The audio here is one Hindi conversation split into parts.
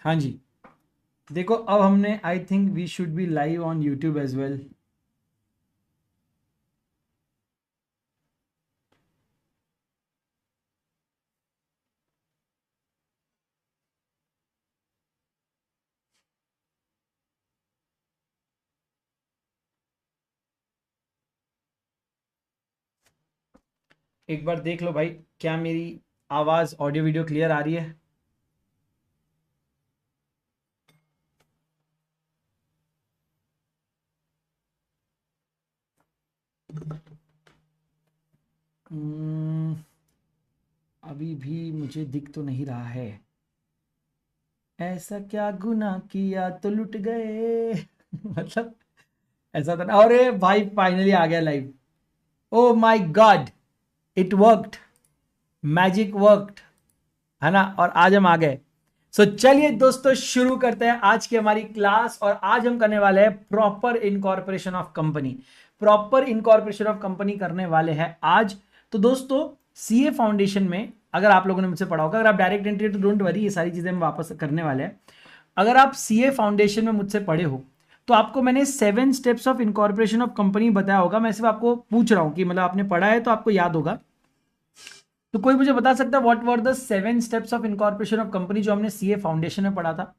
हाँ जी, देखो अब हमने I think we should be live on YouTube as well. एक बार देख लो भाई, क्या मेरी आवाज ऑडियो वीडियो क्लियर आ रही है? हम्म, अभी भी मुझे दिख तो नहीं रहा है। ऐसा क्या गुनाह किया तो लुट गए मतलब ऐसा था ना। अरे भाई फाइनली आ गया live. O my God, it worked, magic worked, है ना। और आज हम आ गए। सो चलिए दोस्तों शुरू करते हैं आज की हमारी क्लास। और आज हम करने वाले हैं proper incorporation of company. Proper incorporation of company करने वाले हैं आज। तो दोस्तों सीए फाउंडेशन में अगर आप लोगों ने मुझसे पढ़ा होगा, अगर आप डायरेक्ट एंट्री तो डोंट वरी, ये सारी चीजें हम वापस करने वाले हैं। अगर आप सीए फाउंडेशन में मुझसे पढ़े हो तो आपको मैंने 7 steps of incorporation of company बताया होगा। मैं सिर्फ आपको पूछ रहा हूं कि मतलब आपने पढ़ा है तो आपको याद होगा। तो कोई मुझे बता सकता है what were the 7 steps of incorporation of company जो हमने सीए फाउंडेशन में पढ़ा था?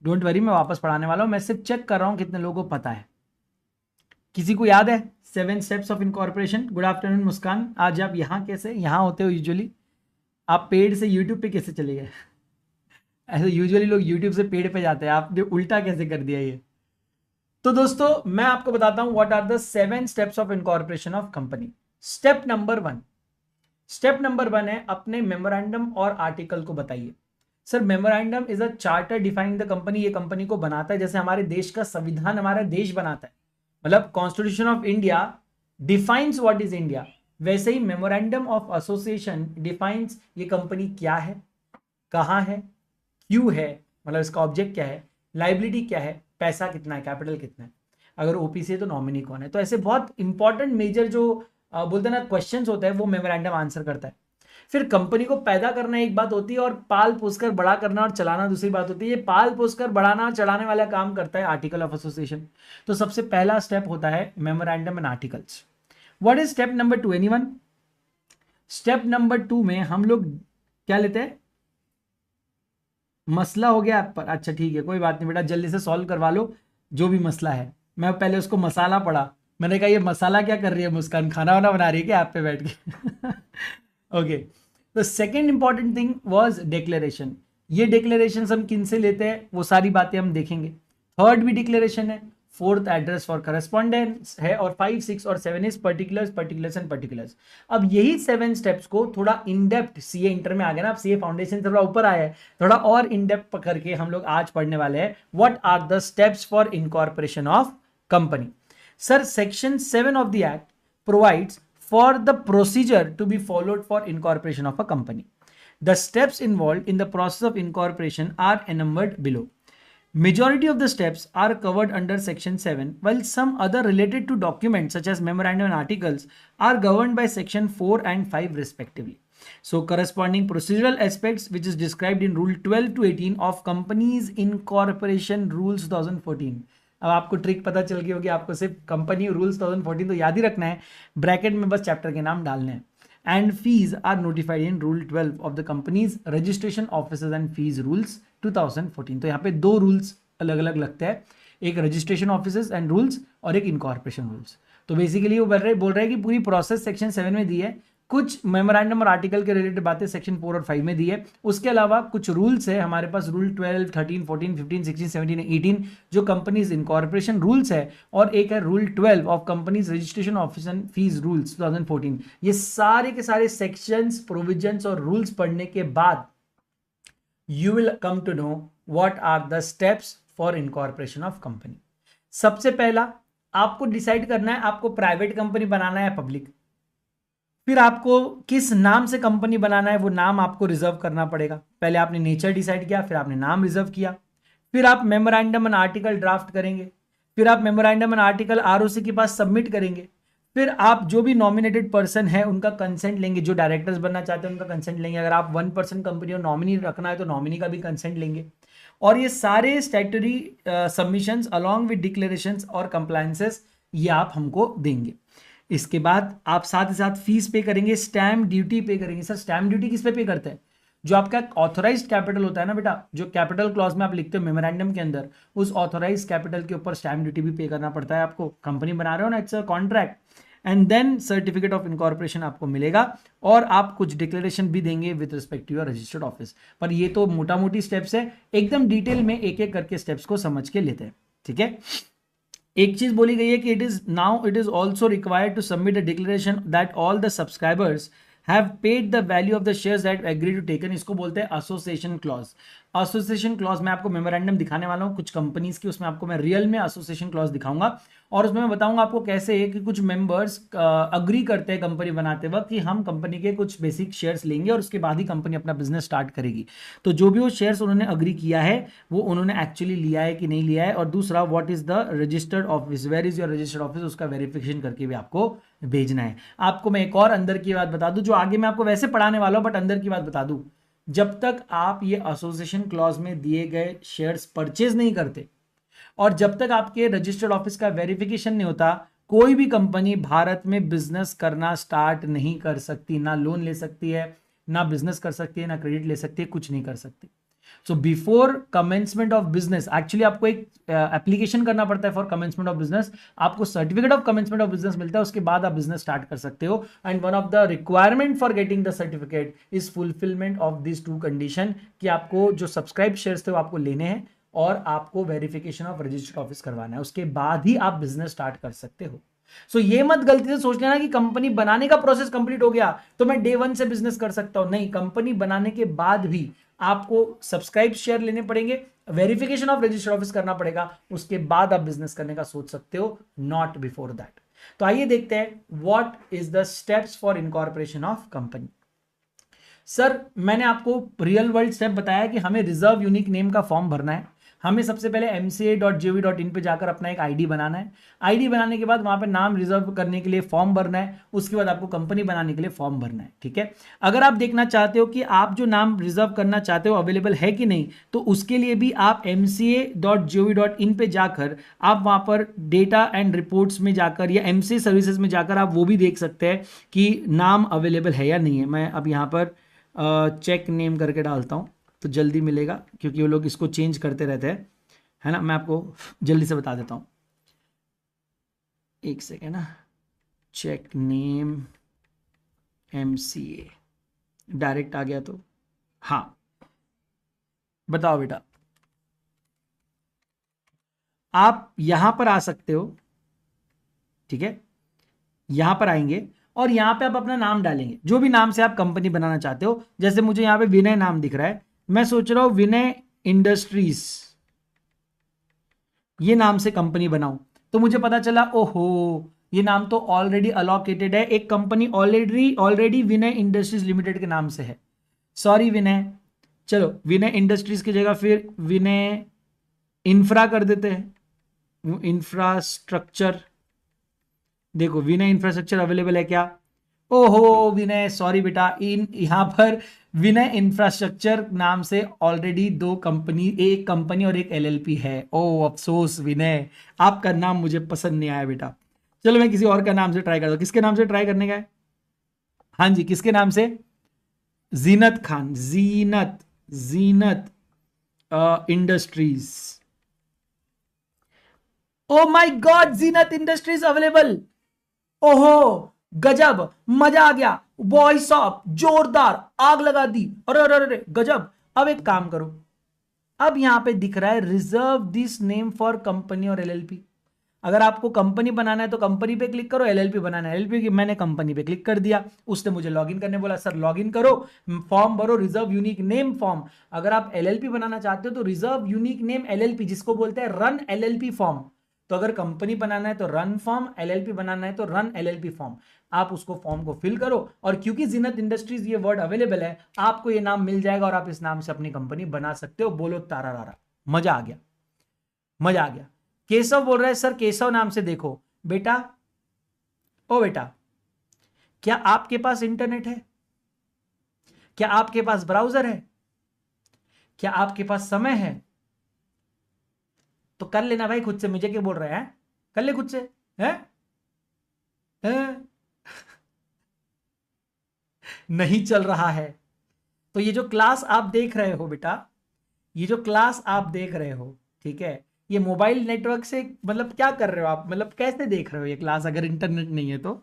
डोंट वरी, मैं वापस पढ़ाने वाला हूं। मैं सिर्फ चेक कर रहा हूं कितने लोगों को पता है। किसी को याद है 7 steps of incorporation? Good afternoon Muskan, आज आप यहाँ कैसे यहाँ होते हो यूजुअली? आप पेड़ से यूट्यूब पे कैसे चले गए? ऐसे यूजुअली लोग यूट्यूब से पेड़ पे जाते हैं, आपने उल्टा कैसे कर दिया ये? तो दोस्तों मैं आपको बताता हूं what are the 7 steps of incorporation of company. Step number 1, step number 1 है अपने मेमोरेंडम और आर्टिकल को बताइए। Sir memorandum is a charter defining the company, ये कंपनी को बनाता है। जैसे हमारे देश का संविधान हमारा देश बनाता है, मतलब constitution of India defines what is India, वैसे ही मेमोरेंडम ऑफ एसोसिएशन डिफाइंस ये कंपनी क्या है, कहाँ है, क्यों है, मतलब इसका ऑब्जेक्ट क्या है, लाइबिलिटी क्या है, पैसा कितना है, कैपिटल कितना है, अगर ओपीसी है तो नॉमिनी कौन है। तो ऐसे बहुत इंपॉर्टेंट मेजर जो बोलते हैं ना क्वेश्चंस होते हैं वो मेमोरेंडम आंसर करता है। फिर कंपनी को पैदा करना एक बात होती है और पाल पोसकर बड़ा करना और चलाना दूसरी बात होती है। ये पाल पोसकर बढ़ाना और चलाने वाला काम करता है आर्टिकल ऑफ एसोसिएशन। तो सबसे पहला स्टेप होता है memorandum and articles. What is step number 2 anyone? Step number 2 में हम लोग क्या लेते हैं? मसला हो गया पर, अच्छा ठीक है कोई बात नहीं बेटा, जल्दी से सॉल्व करवा लो जो भी मसला है। मैं पहले उसको मसाला पढ़ा, मैंने कहा ये मसाला क्या कर रही है मुस्कान, खाना वाना बना रही है क्या आप पे बैठ के ओके। तो second important thing was declaration. ये डिक्लेरेशन हम किन से लेते हैं वो सारी बातें हम देखेंगे। थर्ड भी डिक्लेरेशन है, फोर्थ एड्रेस फॉर करस्पॉन्डेंस है, और 5, 6 और 7 is particulars, particulars and particulars. अब यही 7 स्टेप्स को थोड़ा इन डेप्थ, सीए इंटर में आ गया ना, अब सीए फाउंडेशन थोड़ा ऊपर आया है, थोड़ा और इन डेप्थ पकड़ के हम लोग आज पढ़ने वाले हैं what are the steps for incorporation of company. Sir section 7 of the act provides for the procedure to be followed for incorporation of a company. The steps involved in the process of incorporation are enumbered below. Majority of the steps are covered under section 7, while some other related to documents such as memorandum and articles are governed by section 4 and 5 respectively. So corresponding procedural aspects which is described in rule 12 to 18 of companies incorporation rules 2014. अब आपको ट्रिक पता चल गई होगी, आपको सिर्फ कंपनी रूल्स 2014 तो याद ही रखना है, ब्रैकेट में बस चैप्टर के नाम डालने हैं। And fees are notified in rule 12 of the companies registration officers and fees rules 2014। तो यहाँ पे 2 रूल्स अलग अलग लगते हैं, एक रजिस्ट्रेशन ऑफिसर्स एंड रूल्स और एक इनकॉर्पोरेशन रूल्स। तो बेसिकली वो बोल रहे हैं कि पूरी प्रोसेस सेक्शन 7 में दी है, कुछ मेमोरेंडम और आर्टिकल के रिलेटेड बातें सेक्शन 4 और 5 में दी है, उसके अलावा कुछ रूल्स है हमारे पास, रूल 12, 13, 14, 15, 16, 17, 18 जो कंपनीज इनकॉर्पोरेशन रूल्स है, और एक है rule 12 of companies registration office and fees rules 2014। ये सारे के सारे सेक्शंस, प्रोविजंस और रूल्स पढ़ने के बाद you will come to know what are the steps for incorporation of company. सबसे पहला आपको डिसाइड करना है आपको प्राइवेट कंपनी बनाना है या पब्लिक। फिर आपको किस नाम से कंपनी बनाना है वो नाम आपको रिजर्व करना पड़ेगा। पहले आपने नेचर डिसाइड किया, फिर आपने नाम रिजर्व किया, फिर आप मेमोरेंडम एंड आर्टिकल ड्राफ्ट करेंगे, फिर आप मेमोरेंडम एंड आर्टिकल आरओसी के पास सबमिट करेंगे, फिर आप जो भी नॉमिनेटेड पर्सन है उनका कंसेंट लेंगे, जो डायरेक्टर्स बनना चाहते हैं उनका कंसेंट लेंगे, अगर आप 1% कंपनी और नॉमिनी रखना है तो नॉमिनी का भी कंसेंट लेंगे, और ये सारे statutory submissions along with declarations और कंप्लायंसेस ये आप हमको देंगे। इसके बाद आप साथ ही साथ फीस पे करेंगे, स्टैम्प ड्यूटी पे करेंगे। सर स्टैम्प ड्यूटी किस पे करते हैं? जो आपका ऑथोराइज्ड कैपिटल होता है ना बेटा, जो कैपिटल क्लॉज में आप लिखते हो मेमोरेंडम के अंदर, उस ऑथोराइज्ड कैपिटल के ऊपर स्टैम्प ड्यूटी भी पे करना पड़ता है आपको। कंपनी बना रहे हो ना, it's a contract. And then certificate of incorporation आपको मिलेगा, और आप कुछ डिक्लेरेशन भी देंगे with respect to your registered office. पर ये तो मोटा मोटी स्टेप्स है, एकदम डिटेल में एक एक करके स्टेप्स को समझ के लेते हैं, ठीक है। एक चीज बोली गई है कि it is also required to submit a declaration that all the subscribers have paid the value of the shares that agree to taken. इसको बोलते हैं एसोसिएशन क्लॉज। एसोसिएशन क्लॉज में आपको मेमोरेंडम दिखाने वाला हूं कुछ कंपनीज की, उसमें आपको मैं रियल में एसोसिएशन क्लॉज दिखाऊंगा, और उसमें मैं बताऊंगा आपको कैसे है कि कुछ मेंबर्स अग्री करते हैं कंपनी बनाते वक्त कि हम कंपनी के कुछ बेसिक शेयर्स लेंगे और उसके बाद ही कंपनी अपना बिजनेस स्टार्ट करेगी। तो जो भी वो शेयर्स उन्होंने अग्री किया है वो उन्होंने एक्चुअली लिया है कि नहीं लिया है, और दूसरा what is the registered office, where is your registered office, उसका वेरिफिकेशन करके भी आपको भेजना है। आपको मैं एक और अंदर की बात बता दूं, जो आगे मैं आपको वैसे पढ़ाने वाला हूं, बट अंदर की बात बता दूं, जब तक आप ये एसोसिएशन क्लॉज में दिए गए शेयर्स परचेज नहीं करते और जब तक आपके रजिस्टर्ड ऑफिस का वेरिफिकेशन नहीं होता, कोई भी कंपनी भारत में बिजनेस करना स्टार्ट नहीं कर सकती। ना लोन ले सकती है, ना बिजनेस कर सकती है, ना क्रेडिट ले सकती है, कुछ नहीं कर सकती। So before commencement of business, actually आपको एक एप्लीकेशन करना पड़ता है फॉर कमेंसमेंट ऑफ बिजनेस। आपको certificate of commencement of business मिलता है, उसके बाद आप बिजनेस स्टार्ट कर सकते हो। And one of the requirement for getting the certificate is fulfilment of this two condition, कि आपको जो सब्सक्राइब शेयर्स थे वो आपको लेने हैं और आपको वेरिफिकेशन ऑफ रजिस्टर्ड ऑफिस करवाना है, उसके बाद ही आप बिजनेस स्टार्ट कर सकते हो। सो ये मत गलती से सोच लेना कि कंपनी बनाने का प्रोसेस कंप्लीट हो गया तो मैं डे 1 से बिजनेस कर सकता हूं। नहीं, कंपनी बनाने के बाद भी आपको सब्सक्राइब शेयर लेने पड़ेंगे, वेरिफिकेशन ऑफ रजिस्टर्ड ऑफिस करना पड़ेगा, उसके बाद आप बिजनेस करने का सोच सकते हो, नॉट बिफोर दैट। तो आइए देखते हैं what is the steps for incorporation of company. Sir मैंने आपको रियल वर्ल्ड स्टेप बताया कि हमें रिजर्व यूनिक नेम का फॉर्म भरना है। हमें सबसे पहले mca.gov.in पे जाकर अपना एक आईडी बनाना है। आईडी बनाने के बाद वहां पे नाम रिजर्व करने के लिए फॉर्म भरना है, उसके बाद आपको कंपनी बनाने के लिए फॉर्म भरना है, ठीक है। अगर आप देखना चाहते हो कि आप जो नाम रिजर्व करना चाहते हो अवेलेबल है कि नहीं, तो उसके लिए भी आप mca.gov.in पे जाकर आप वहां पर डेटा एंड रिपोर्ट्स में जाकर या mca सर्विसेज में जाकर आप वो भी देख सकते हैं कि नाम अवेलेबल है या नहीं है। मैं अब यहाँ पर चेक नेम करके डालता हूँ तो जल्दी मिलेगा, क्योंकि वो लोग इसको चेंज करते रहते हैं, है ना। मैं आपको जल्दी से बता देता हूँ, एक सेकेंड ना। चेक नेम MCA डायरेक्ट आ गया तो हाँ, बताओ बेटा। आप यहां पर आ सकते हो, ठीक है। यहां पर आएंगे और यहां पे आप अपना नाम डालेंगे, जो भी नाम से आप कंपनी बनाना चाहते हो। जैसे मुझे यहां पे विनय नाम दिख रहा है, मैं सोच रहा हूं विनय इंडस्ट्रीज ये नाम से कंपनी बनाऊं, तो मुझे पता चला ओहो ये नाम तो ऑलरेडी अलोकेटेड है, एक कंपनी ऑलरेडी विनय इंडस्ट्रीज लिमिटेड के नाम से है। सॉरी विनय, चलो विनय इंडस्ट्रीज की जगह फिर विनय इंफ्रा कर देते हैं, इंफ्रास्ट्रक्चर। देखो विनय इंफ्रास्ट्रक्चर अवेलेबल है क्या? ओहो विनय, सॉरी बेटा, इन यहां पर विनय इंफ्रास्ट्रक्चर नाम से ऑलरेडी एक कंपनी और एक LLP है। ओ अफसोस विनय, आपका नाम मुझे पसंद नहीं आया बेटा। चलो मैं किसी और का नाम से ट्राई करता हूं। किसके नाम से ट्राई करने का है? हाँ जी, किसके नाम से? Zeenat Khan, Zeenat industries. Oh my god, Zeenat industries available. ओहो गजब, मजा आ गया, बॉय साहब जोरदार, आग लगा दी, अरे अरे अरे गजब। अब एक काम करो, अब यहां पे दिख रहा है reserve this name for company और LLP। अगर आपको कंपनी बनाना है तो कंपनी पे क्लिक करो, LLP बनाना है LLP की। मैंने कंपनी पे क्लिक कर दिया, उसने मुझे लॉगिन करने बोला, सर लॉगिन करो, फॉर्म भरो, रिजर्व यूनिक नेम फॉर्म। अगर आप LLP बनाना चाहते हो तो रिजर्व यूनिक नेम LLP, जिसको बोलते हैं रन LLP फॉर्म। तो अगर कंपनी बनाना है तो रन फॉर्म, LLP बनाना है तो रन LLP फॉर्म। आप उसको फॉर्म को फिल करो, और क्योंकि जीनत इंडस्ट्रीज ये वर्ड अवेलेबल है, आपको ये नाम मिल जाएगा और आप इस नाम से अपनी कंपनी बना सकते हो। बोलो तारा रारा, मजा आ गया, मजा आ गया। केशव बोल रहा है सर केशव नाम से देखो बेटा। ओ बेटा, क्या आपके पास इंटरनेट है? क्या आपके पास ब्राउजर है? क्या आपके पास समय है? तो कर लेना भाई खुद से, मुझे क्या बोल रहे हैं? कर ले खुद से। हैं? हैं? नहीं चल रहा है। तो ये जो क्लास आप देख रहे हो बेटा, ये जो क्लास आप देख रहे हो, ठीक है, ये मोबाइल नेटवर्क से मतलब क्या कर रहे हो आप, मतलब कैसे देख रहे हो ये क्लास अगर इंटरनेट नहीं है तो?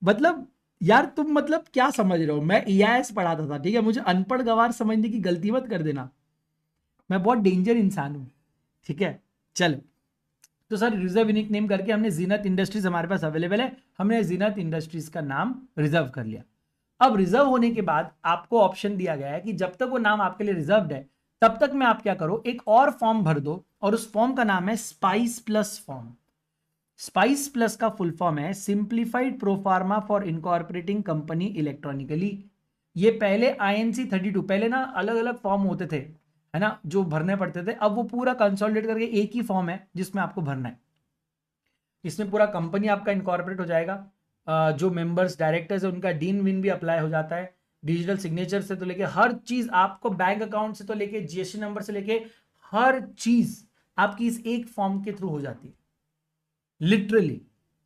मतलब यार तुम मतलब क्या समझ रहे हो? मैं ईआईएस पढ़ाता था, ठीक है, मुझे अनपढ़ गवार समझने की गलती मत कर देना, मैं बहुत डेंजर इंसान हूं, ठीक है। चलो, तो सर रिजर्व यूनिक नेम करके हमने जीनत इंडस्ट्रीज हमारे पास अवेलेबल है, हमने जीनत इंडस्ट्रीज का नाम रिजर्व कर लिया। अब रिजर्व होने के बाद आपको ऑप्शन दिया गया है कि जब तक वो नाम आपके लिए रिजर्व्ड है तब तक में आप क्या करो, एक और फॉर्म भर दो, और उस फॉर्म का नाम है spice plus form. Spice plus का फुल फॉर्म है simplified proforma for incorporating company electronically. ये पहले INC 32, पहले ना अलग अलग फॉर्म होते थे, है ना, जो भरने पड़ते थे, अब वो पूरा कंसोलिडेट करके एक ही फॉर्म है जिसमें आपको भरना है। इसमें पूरा कंपनी आपका इनकॉर्पोरेट हो जाएगा, जो मेंबर्स डायरेक्टर्स है उनका डीन विन भी अप्लाई हो जाता है, डिजिटल सिग्नेचर से तो लेके हर चीज आपको, बैंक अकाउंट से तो लेके GST नंबर से लेके हर चीज आपकी इस एक फॉर्म के थ्रू हो जाती है। लिटरली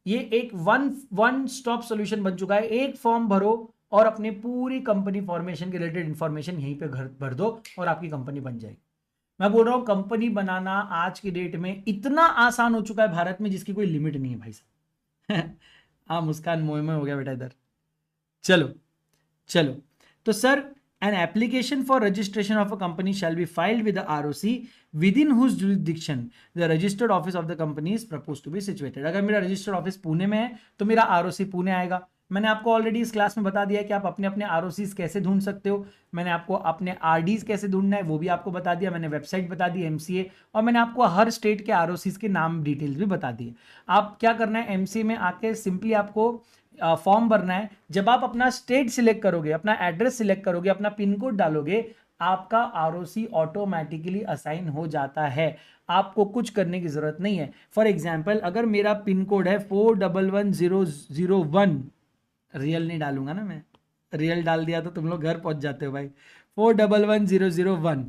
ये एक वन स्टॉप सॉल्यूशन बन चुका है। एक फॉर्म भरो और अपनी पूरी कंपनी फॉर्मेशन के रिलेटेड इंफॉर्मेशन यहीं पे घर भर दो और आपकी कंपनी बन जाएगी। मैं बोल रहा हूं कंपनी बनाना आज की डेट में इतना आसान हो चुका है भारत में जिसकी कोई लिमिट नहीं है भाई साहब। हाँ, मुस्कान मोह में हो गया बेटा इधर। चलो चलो, तो sir an application for registration of a company shall be filed with the ROC within whose jurisdiction the registered office of the company is proposed to be situated। अगर मेरा रजिस्टर्ड ऑफिस पुणे में है तो मेरा ROC पुणे आएगा। मैंने आपको ऑलरेडी इस क्लास में बता दिया है कि आप अपने अपने ROCs कैसे ढूंढ सकते हो, मैंने आपको अपने RDs कैसे ढूंढना है वो भी आपको बता दिया, मैंने वेबसाइट बता दी MCA, और मैंने आपको हर स्टेट के ROCs के नाम डिटेल्स भी बता दिए। आप क्या करना है, MCA में आके सिंपली आपको फॉर्म भरना है। जब आप अपना स्टेट सिलेक्ट करोगे, अपना एड्रेस सिलेक्ट करोगे, अपना पिन कोड डालोगे, आपका ROC ऑटोमेटिकली असाइन हो जाता है, आपको कुछ करने की जरूरत नहीं है। फॉर एग्जाम्पल अगर मेरा पिन कोड है 411001, रियल नहीं डालूंगा ना मैं, रियल डाल दिया तो तुम लोग घर पहुंच जाते हो भाई, 411001,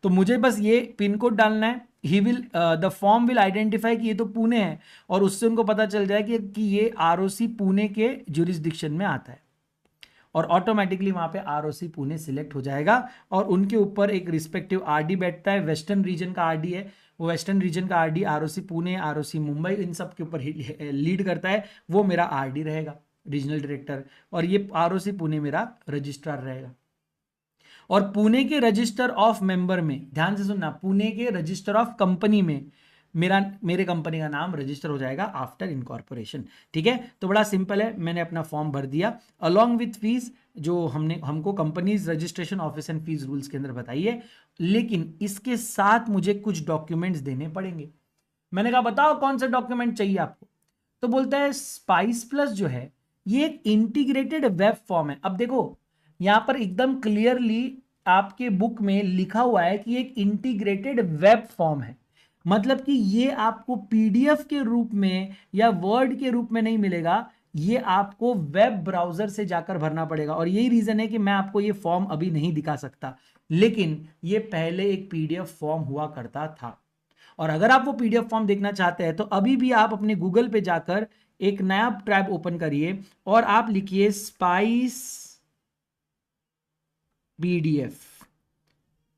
तो मुझे बस ये पिन कोड डालना है। He will the form will identify कि ये तो पुणे है, और उससे उनको पता चल जाए कि ये ROC पुणे के जुरिस्डिक्शन में आता है, और ऑटोमेटिकली वहां पे ROC पुणे सिलेक्ट हो जाएगा, और उनके ऊपर एक रिस्पेक्टिव RD बैठता है। वेस्टर्न रीजन का RD है, वो वेस्टर्न रीजन का RD ROC Pune, ROC Mumbai, इन सब के ऊपर लीड करता है, वो मेरा RD रहेगा, रीजनल डायरेक्टर, और ये ROC पुणे मेरा रजिस्ट्रार रहेगा। और पुणे के रजिस्टर ऑफ मेंबर में, ध्यान से सुनना, पुणे के रजिस्टर ऑफ कंपनी में मेरे कंपनी का नाम रजिस्टर हो जाएगा आफ्टर इनकॉर्पोरेशन। ठीक है, तो बड़ा सिंपल है, मैंने अपना फॉर्म भर दिया अलोंग विथ फीस, जो हमको companies registration office and fees rules के अंदर बताइए, लेकिन इसके साथ मुझे कुछ डॉक्यूमेंट्स देने पड़ेंगे। मैंने कहा बताओ कौन सा डॉक्यूमेंट चाहिए आपको, तो बोलता है स्पाइस प्लस जो है ये एक इंटीग्रेटेड वेब फॉर्म है। अब देखो यहां पर एकदम क्लियरली आपके बुक में लिखा हुआ है कि एक इंटीग्रेटेड वेब फॉर्म है, मतलब कि ये आपको PDF के रूप में या वर्ड के रूप में नहीं मिलेगा, ये आपको वेब ब्राउजर से जाकर भरना पड़ेगा। और यही रीजन है कि मैं आपको ये फॉर्म अभी नहीं दिखा सकता, लेकिन ये पहले एक PDF फॉर्म हुआ करता था। और अगर आप वो PDF फॉर्म देखना चाहते हैं तो अभी भी आप अपने गूगल पे जाकर एक नया टैब ओपन करिए और आप लिखिए स्पाइस PDF,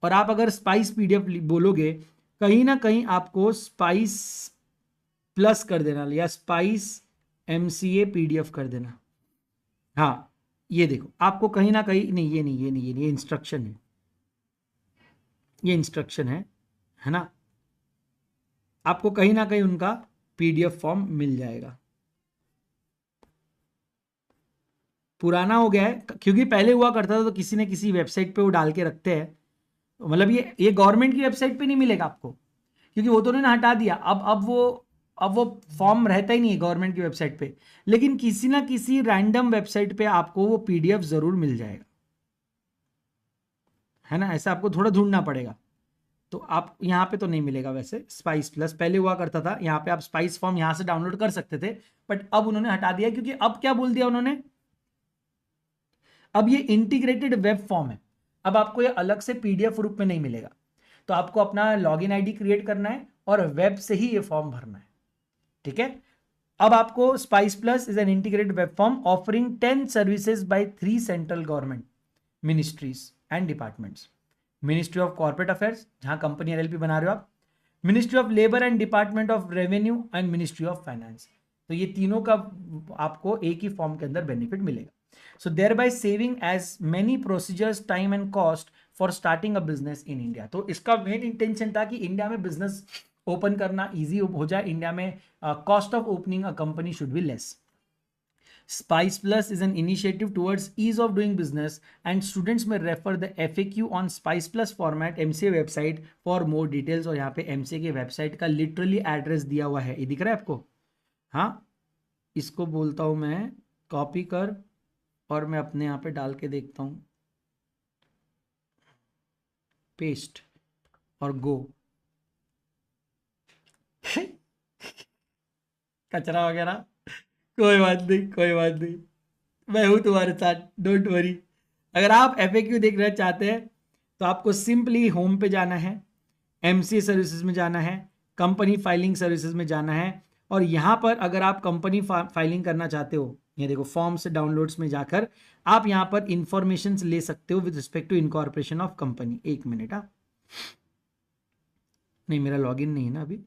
और आप अगर स्पाइस PDF बोलोगे कहीं ना कहीं आपको स्पाइस प्लस कर देना या स्पाइस MCA PDF कर देना। हाँ ये देखो आपको कहीं ना कहीं, नहीं ये नहीं, ये नहीं, ये इंस्ट्रक्शन है, ये इंस्ट्रक्शन है ना, आपको कहीं ना कहीं उनका PDF फॉर्म मिल जाएगा। पुराना हो गया है क्योंकि पहले हुआ करता था तो किसी न किसी वेबसाइट पे वो डाल के रखते हैं, मतलब ये गवर्नमेंट की वेबसाइट पे नहीं मिलेगा आपको, क्योंकि वो तो उन्होंने हटा दिया। अब वो फॉर्म रहता ही नहीं है गवर्नमेंट की वेबसाइट पे, लेकिन किसी ना किसी रैंडम वेबसाइट पे आपको वो PDF जरूर मिल जाएगा, है ना, ऐसा आपको थोड़ा ढूंढना पड़ेगा। तो आप यहाँ पे तो नहीं मिलेगा वैसे स्पाइस प्लस, पहले हुआ करता था, यहाँ पे आप स्पाइस फॉर्म यहाँ से डाउनलोड कर सकते थे, बट अब उन्होंने हटा दिया, क्योंकि अब क्या बोल दिया उन्होंने, अब ये इंटीग्रेटेड वेब फॉर्म है, अब आपको ये अलग से पीडीएफ रूप में नहीं मिलेगा, तो आपको अपना लॉगिन आईडी क्रिएट करना है और वेब से ही ये फॉर्म भरना है, ठीक है। अब आपको spice plus is an integrated web form offering 10 services by 3 central government ministries and departments. Ministry of corporate affairs, जहां कंपनी एलएलपी बना रहे हो आप, ministry of labour and department of revenue and ministry of finance. तो ये तीनों का आपको एक ही फॉर्म के अंदर बेनिफिट मिलेगा। So thereby saving as many procedures, time and cost for starting a business in India. तो इसका मेन इंटेंशन था कि इंडिया में बिजनेस ओपन करना इजी हो जाए, इंडिया में cost of opening a company should be less. Spice Plus is an initiative towards ease of doing business, and students may refer the FAQ on Spice Plus format MCA website for more details। और यहाँ पे MCA के वेबसाइट का लिटरली एड्रेस दिया हुआ है, ये दिख रहा है आपको, हाँ, इसको बोलता हूँ मैं कॉपी कर और मैं अपने यहाँ पे डाल के देखता हूँ, पेस्ट और गो। कचरा वगैरह कोई बात नहीं, कोई बात नहीं, मैं हूं तुम्हारे साथ, डोंट वरी। अगर आप FAQ देखना चाहते हैं तो आपको सिंपली होम पे जाना है, MCA सर्विसेज में जाना है, कंपनी फाइलिंग सर्विसेज में जाना है, और यहाँ पर अगर आप कंपनी फाइलिंग करना चाहते हो, ये देखो फॉर्म से डाउनलोड्स में जाकर आप यहाँ पर इंफॉर्मेशन ले सकते हो with respect to incorporation of company. एक मिनट, हाँ, नहीं मेरा लॉगिन नहीं है ना अभी,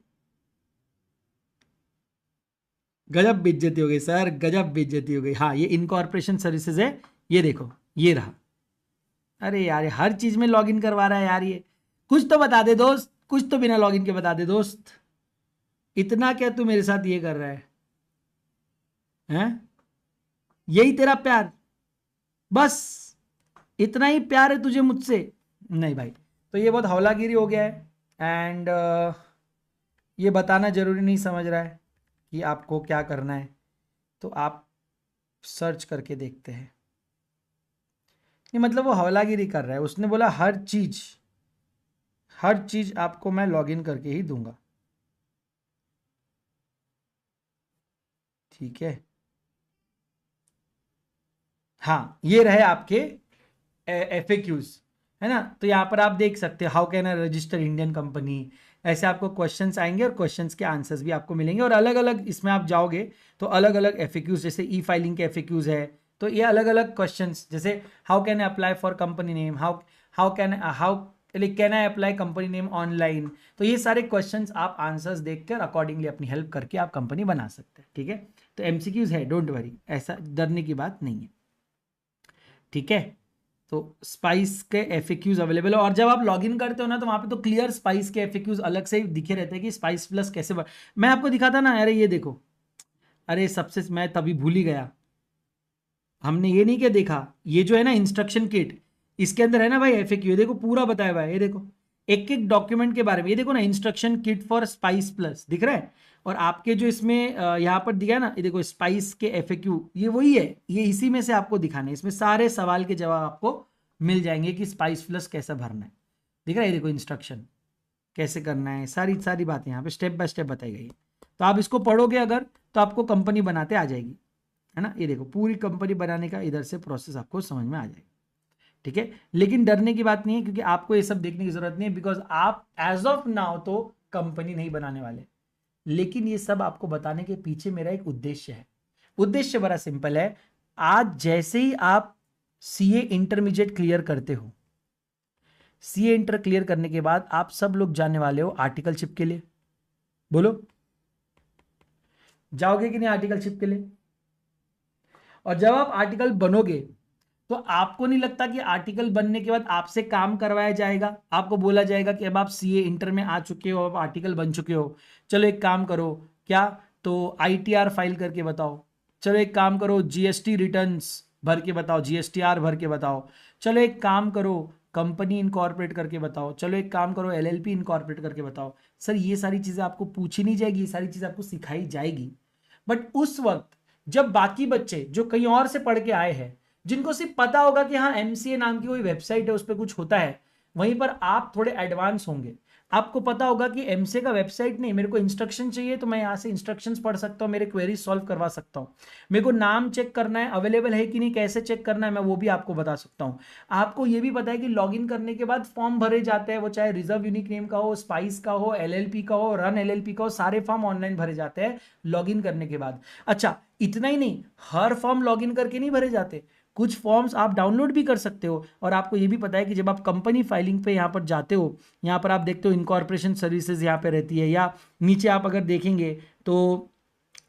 गजब बेइज्जती हो गई सर, गजब बेइज्जती हो गई। हाँ, ये इनकॉर्पोरेशन सर्विसेज है, ये देखो ये रहा। अरे यार ये हर चीज में लॉगिन करवा रहा है यार, ये कुछ तो बता दे दोस्त, कुछ तो बिना लॉगिन के बता दे दोस्त, इतना क्या तू मेरे साथ ये कर रहा है, हैं? यही तेरा प्यार, बस इतना ही प्यार है तुझे मुझसे? नहीं भाई, तो ये बहुत हौलागिरी हो गया है, एंड ये बताना जरूरी नहीं समझ रहा है कि आपको क्या करना है, तो आप सर्च करके देखते हैं। ये मतलब वो हौलागिरी कर रहा है, उसने बोला हर चीज आपको मैं लॉगिन करके ही दूंगा, ठीक है। हाँ, ये रहे आपके FAQs, है ना। तो यहाँ पर आप देख सकते हैं how can I register Indian company, ऐसे आपको क्वेश्चंस आएंगे और क्वेश्चंस के आंसर्स भी आपको मिलेंगे, और अलग अलग इसमें आप जाओगे तो अलग अलग FAQs, जैसे ई फाइलिंग के FAQs है, तो ये अलग अलग क्वेश्चंस, जैसे how can I apply for company name, how can I apply company name online. तो ये सारे क्वेश्चंस आप आंसर्स देखकर अकॉर्डिंगली अपनी हेल्प करके आप कंपनी बना सकते हैं, ठीक है। तो MCQs है, डोंट वरी, ऐसा डरने की बात नहीं है, ठीक है। तो स्पाइस के FAQs अवेलेबल है, और जब आप लॉगिन करते हो ना तो वहां पे तो क्लियर स्पाइस के FAQs अलग से दिखे रहते हैं कि स्पाइस प्लस कैसे मैं आपको दिखाता ना, अरे ये देखो, अरे सबसे मैं तभी भूल ही गया, हमने ये नहीं क्या देखा, ये जो है ना इंस्ट्रक्शन किट, इसके अंदर है ना भाई FAQ, ये देखो पूरा बताया हुआ है, ये देखो एक एक डॉक्यूमेंट के बारे में, ये देखो ना instruction kit for spice plus दिख रहा है, और आपके जो इसमें यहाँ पर दिया है ना, ये देखो स्पाइस के FAQ, ये वही है, ये इसी में से आपको दिखाना है, इसमें सारे सवाल के जवाब आपको मिल जाएंगे कि स्पाइस प्लस कैसे भरना है, दिख रहा है, ये देखो इंस्ट्रक्शन कैसे करना है, सारी सारी बातें यहाँ पे स्टेप बाय स्टेप बताई गई है। तो आप इसको पढ़ोगे अगर, तो आपको कंपनी बनाते आ जाएगी, है ना। ये देखो पूरी कंपनी बनाने का इधर से प्रोसेस आपको समझ में आ जाएगा, ठीक है। लेकिन डरने की बात नहीं है, क्योंकि आपको ये सब देखने की जरूरत नहीं है, बिकॉज आप एज ऑफ नाउ तो कंपनी नहीं बनाने वाले, लेकिन ये सब आपको बताने के पीछे मेरा एक उद्देश्य है। उद्देश्य बड़ा सिंपल है, आज जैसे ही आप CA इंटरमीडिएट क्लियर करते हो, CA इंटर क्लियर करने के बाद आप सब लोग जाने वाले हो आर्टिकलशिप के लिए, बोलो जाओगे कि नहीं आर्टिकलशिप के लिए? और जब आप आर्टिकल बनोगे तो आपको नहीं लगता कि आर्टिकल बनने के बाद आपसे काम करवाया जाएगा, आपको बोला जाएगा कि अब आप CA इंटर में आ चुके हो, अब आर्टिकल बन चुके हो, चलो एक काम करो, क्या तो ITR फाइल करके बताओ, चलो एक काम करो GST रिटर्न्स भर के बताओ, GSTR भर के बताओ, चलो एक काम करो कंपनी इनकॉर्पोरेट करके बताओ, चलो एक काम करो LLP इनकॉर्पोरेट करके बताओ। सर ये सारी चीज़ें आपको पूछी नहीं जाएगी, ये सारी चीज़ें आपको सिखाई जाएगी, बट उस वक्त जब बाकी बच्चे जो कहीं और से पढ़ के आए हैं, जिनको सिर्फ पता होगा कि हाँ MCA नाम की कोई वेबसाइट है, उस पर कुछ होता है, वहीं पर आप थोड़े एडवांस होंगे, आपको पता होगा कि एमसीए का वेबसाइट नहीं, मेरे को इंस्ट्रक्शन चाहिए तो मैं यहाँ से इंस्ट्रक्शंस पढ़ सकता हूँ, मेरे क्वेरीज सॉल्व करवा सकता हूँ। मेरे को नाम चेक करना है अवेलेबल है कि नहीं, कैसे चेक करना है, मैं वो भी आपको बता सकता हूँ। आपको ये भी पता है कि लॉगिन करने के बाद फॉर्म भरे जाते हैं, वो चाहे रिजर्व यूनिक नेम का हो, स्पाइस का हो, एलएलपी का हो, रन एलएलपी का हो, सारे फॉर्म ऑनलाइन भरे जाते हैं लॉगिन करने के बाद। अच्छा, इतना ही नहीं, हर फॉर्म लॉगिन करके नहीं भरे जाते, कुछ फॉर्म्स आप डाउनलोड भी कर सकते हो। और आपको ये भी पता है कि जब आप कंपनी फाइलिंग पे यहाँ पर जाते हो, यहाँ पर आप देखते हो इनकॉर्पोरेशन सर्विसेज यहाँ पे रहती है, या नीचे आप अगर देखेंगे तो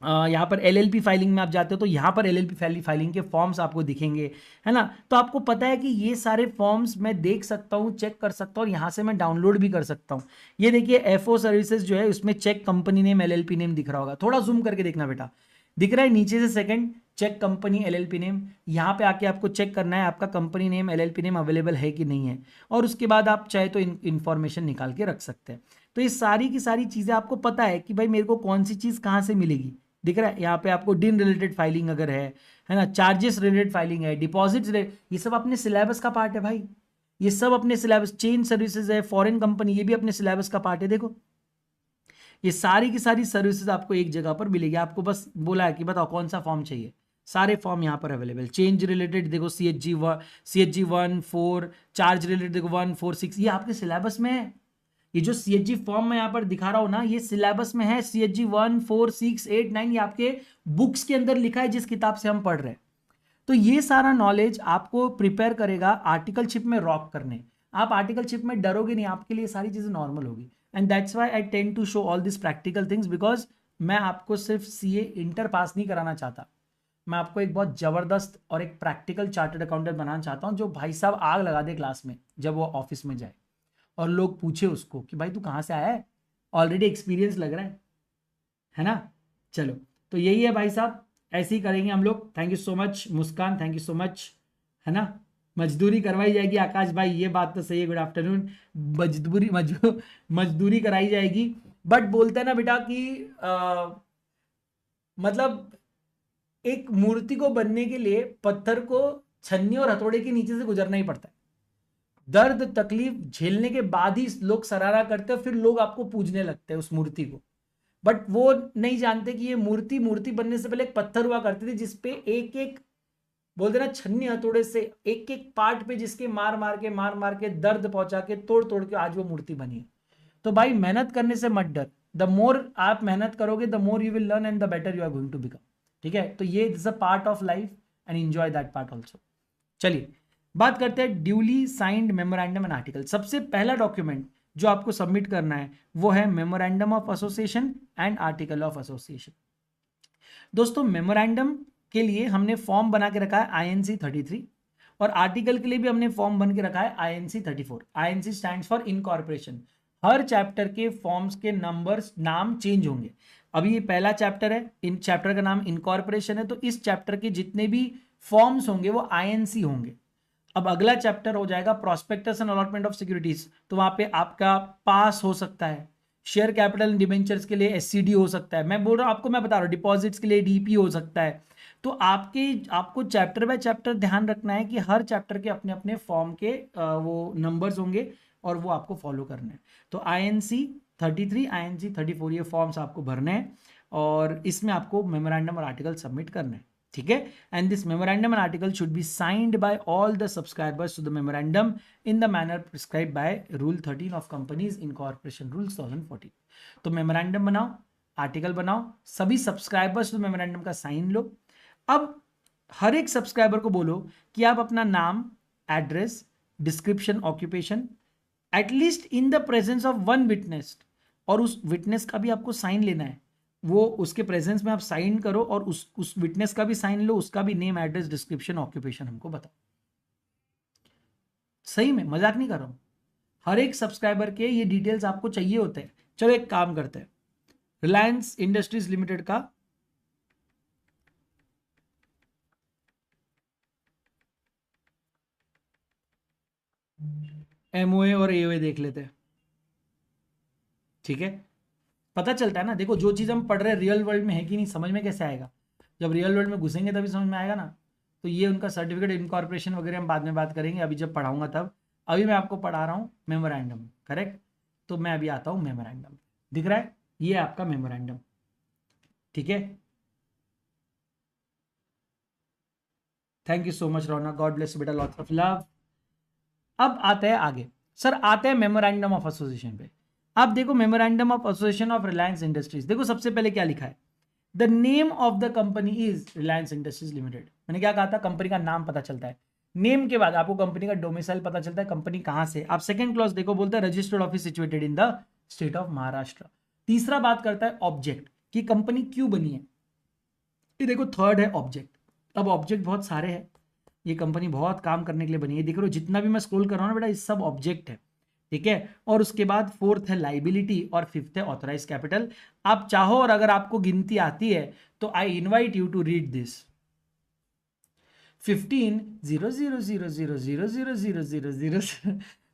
यहाँ पर एलएलपी फाइलिंग में आप जाते हो तो यहाँ पर एलएलपी फाइलिंग के फॉर्म्स आपको दिखेंगे, है ना। तो आपको पता है कि ये सारे फॉर्म्स मैं देख सकता हूँ, चेक कर सकता हूँ, और यहाँ से मैं डाउनलोड भी कर सकता हूँ। ये देखिए एफओ सर्विसेज जो है उसमें check company name LLP name दिख रहा होगा, थोड़ा जूम करके देखना बेटा, दिख रहा है नीचे से second, check company LLP name. यहाँ पे आके आपको चेक करना है आपका company name LLP name available है कि नहीं है, और उसके बाद आप चाहे तो इन्फॉर्मेशन निकाल के रख सकते हैं। तो ये सारी की सारी चीज़ें आपको पता है कि भाई मेरे को कौन सी चीज़ कहाँ से मिलेगी। दिख रहा है यहाँ पे आपको डिन रिलेटेड फाइलिंग अगर है ना, चार्जेस रिलेटेड फाइलिंग है, डिपॉजिट्स, ये सब अपने सिलेबस का पार्ट है भाई, ये सब अपने सिलेबस। चेंज सर्विसेज है, फॉरेन कंपनी, ये भी अपने सिलेबस का पार्ट है। देखो ये सारी की सारी सर्विसेज आपको एक जगह पर मिलेगी, आपको बस बोला है कि बताओ कौन सा फॉर्म चाहिए, सारे फॉर्म यहाँ पर अवेलेबल। चेंज रिलेटेड देखो CHG 1 4, चार्ज रिलेटेड देखो 1 4 6, ये आपके सिलेबस में है। ये जो CHG फॉर्म मैं यहाँ पर दिखा रहा हूँ ना, ये सिलेबस में है। CHG 1 4 6 8 9 ये आपके बुक्स के अंदर लिखा है जिस किताब से हम पढ़ रहे हैं। तो ये सारा नॉलेज आपको प्रिपेयर करेगा आर्टिकलशिप में रॉक करने। आप आर्टिकलशिप में डरोगे नहीं, आपके लिए सारी चीजें नॉर्मल होगी। And that's why I tend to show all this practical things, because मैं आपको सिर्फ CA इंटर पास नहीं कराना चाहता, मैं आपको एक बहुत जबरदस्त और एक प्रैक्टिकल चार्टर्ड अकाउंटेंट बनाना चाहता हूँ, जो भाई साहब आग लगा दे क्लास में जब वो ऑफिस में जाए और लोग पूछे उसको कि भाई तू कहाँ से आया है, ऑलरेडी एक्सपीरियंस लग रहा है ना। चलो, तो यही है भाई साहब, ऐसे ही करेंगे हम लोग। Thank you so much Muskan, thank you so much, है ना। मजदूरी करवाई जाएगी आकाश भाई, ये बात तो सही है, गुड आफ्टरनून। मजदूरी कराई जाएगी, बट बोलते हैं ना बेटा कि मतलब एक मूर्ति को बनने के लिए पत्थर को छन्नी और हथौड़े के नीचे से गुजरना ही पड़ता है। दर्द तकलीफ झेलने के बाद ही लोग सराहना करते हैं, फिर लोग आपको पूजने लगते हैं उस मूर्ति को। बट वो नहीं जानते कि ये मूर्ति बनने से पहले एक पत्थर हुआ करती थी, जिसपे एक एक बोलते ना छन्नी हथौड़े से एक एक पार्ट पे जिसके मार मार के दर्द पहुंचा के तोड़ तोड़ के आज वो मूर्ति बनी है। तो भाई मेहनत करने से मत डर, द मोर आप मेहनत करोगे the more you will learn and the better you are going to become. ठीक है, तो ये is a part of life and enjoy that part also. चलिए बात करते हैं duly signed memorandum and article. सबसे पहला डॉक्यूमेंट जो आपको सबमिट करना है वो है memorandum of association and article of association. दोस्तों मेमोरेंडम के लिए हमने फॉर्म बना के रखा है INC 33, और आर्टिकल के लिए भी हमने फॉर्म बन के रखा है INC 34। INC stands for incorporation. Her chapter के फॉर्म्स के नंबर्स नाम चेंज होंगे। अभी ये पहला चैप्टर है, इन चैप्टर का नाम इनकॉर्पोरेशन है, तो इस चैप्टर के जितने भी फॉर्म्स होंगे वो INC होंगे। अब अगला चैप्टर हो जाएगा prospectus and allotment of securities, तो वहां पे आपका पास हो सकता है। शेयर कैपिटल डिबेंचर्स के लिए SCD हो सकता है, मैं बोल रहा हूं आपको, मैं बता रहा हूं डिपॉजिट्स के लिए DP हो सकता है। तो आपको चैप्टर बाय चैप्टर ध्यान रखना है कि हर चैप्टर के अपने अपने फॉर्म के वो नंबर्स होंगे और वो आपको फॉलो करना है। तो INC 33 INC 34 ये फॉर्म्स आपको भरने हैं, और इसमें आपको मेमोरेंडम और आर्टिकल सबमिट करना है। ठीक है, and this memorandum and article should be signed by all the subscribers to the memorandum in the manner prescribe by rule 13 of companies incorporation rules 2014। तो मेमोरेंडम बनाओ, आर्टिकल बनाओ, सभी सब्सक्राइबर्स टू मेमोरेंडम का साइन लो। अब हर एक सब्सक्राइबर को बोलो कि आप अपना नाम, address, description, occupation, at least in the presence of one witness, और उस विटनेस का भी आपको साइन लेना है, वो उसके प्रेजेंस में आप साइन करो, और उस विटनेस का भी साइन लो, उसका भी नेम, एड्रेस, डिस्क्रिप्शन, ऑक्यूपेशन हमको बताओ। सही में मजाक नहीं कर रहा हूं, हर एक सब्सक्राइबर के ये डिटेल्स आपको चाहिए होते हैं। चलो एक काम करते हैं, रिलायंस इंडस्ट्रीज लिमिटेड का MOA और AOA देख लेते हैं। ठीक है, पता चलता है ना, देखो जो चीज़ हम पढ़ रहे हैं रियल वर्ल्ड में है कि नहीं, समझ में कैसे आएगा, जब रियल वर्ल्ड में घुसेंगे तभी समझ में आएगा ना। तो ये उनका सर्टिफिकेट इनकॉर्पोरेशन वगैरह हम बाद में बात करेंगे, अभी जब पढ़ाऊंगा तब। अभी मैं आपको पढ़ा रहा हूं मेमोरेंडम, करेक्ट। तो मैं अभी आता हूं मेमोरेंडम, दिख रहा है ये आपका मेमोरेंडम, ठीक है। Thank you so much Raunak, God bless you बेटा, लॉट्स ऑफ लव। अब आते हैं आगे, सर आते हैं मेमोरेंडम ऑफ एसोसिएशन पे। आप देखो memorandum of association of Reliance industries, देखो सबसे पहले क्या लिखा है, the name of the company is Reliance industries limited. मैंने क्या कहा था, कंपनी का नाम पता चलता है, नेम के बाद आपको कंपनी का डोमिसाइल पता चलता है, कंपनी कहां से। आप सेकंड क्लॉज देखो, बोलता है registered office situated in the state of Maharashtra. तीसरा बात करता है ऑब्जेक्ट, कि कंपनी क्यों बनी है। ये देखो थर्ड है ऑब्जेक्ट। अब ऑब्जेक्ट बहुत सारे हैं, ये कंपनी बहुत काम करने के लिए बनी है, देख रहे हो जितना भी मैं स्क्रॉल कर रहा हूं ना बेटा, ये सब ऑब्जेक्ट है, ठीक है। और उसके बाद फोर्थ है लाइबिलिटी और फिफ्थ है ऑथराइज कैपिटल। आप चाहो और अगर आपको गिनती आती है तो I invite you to read this 15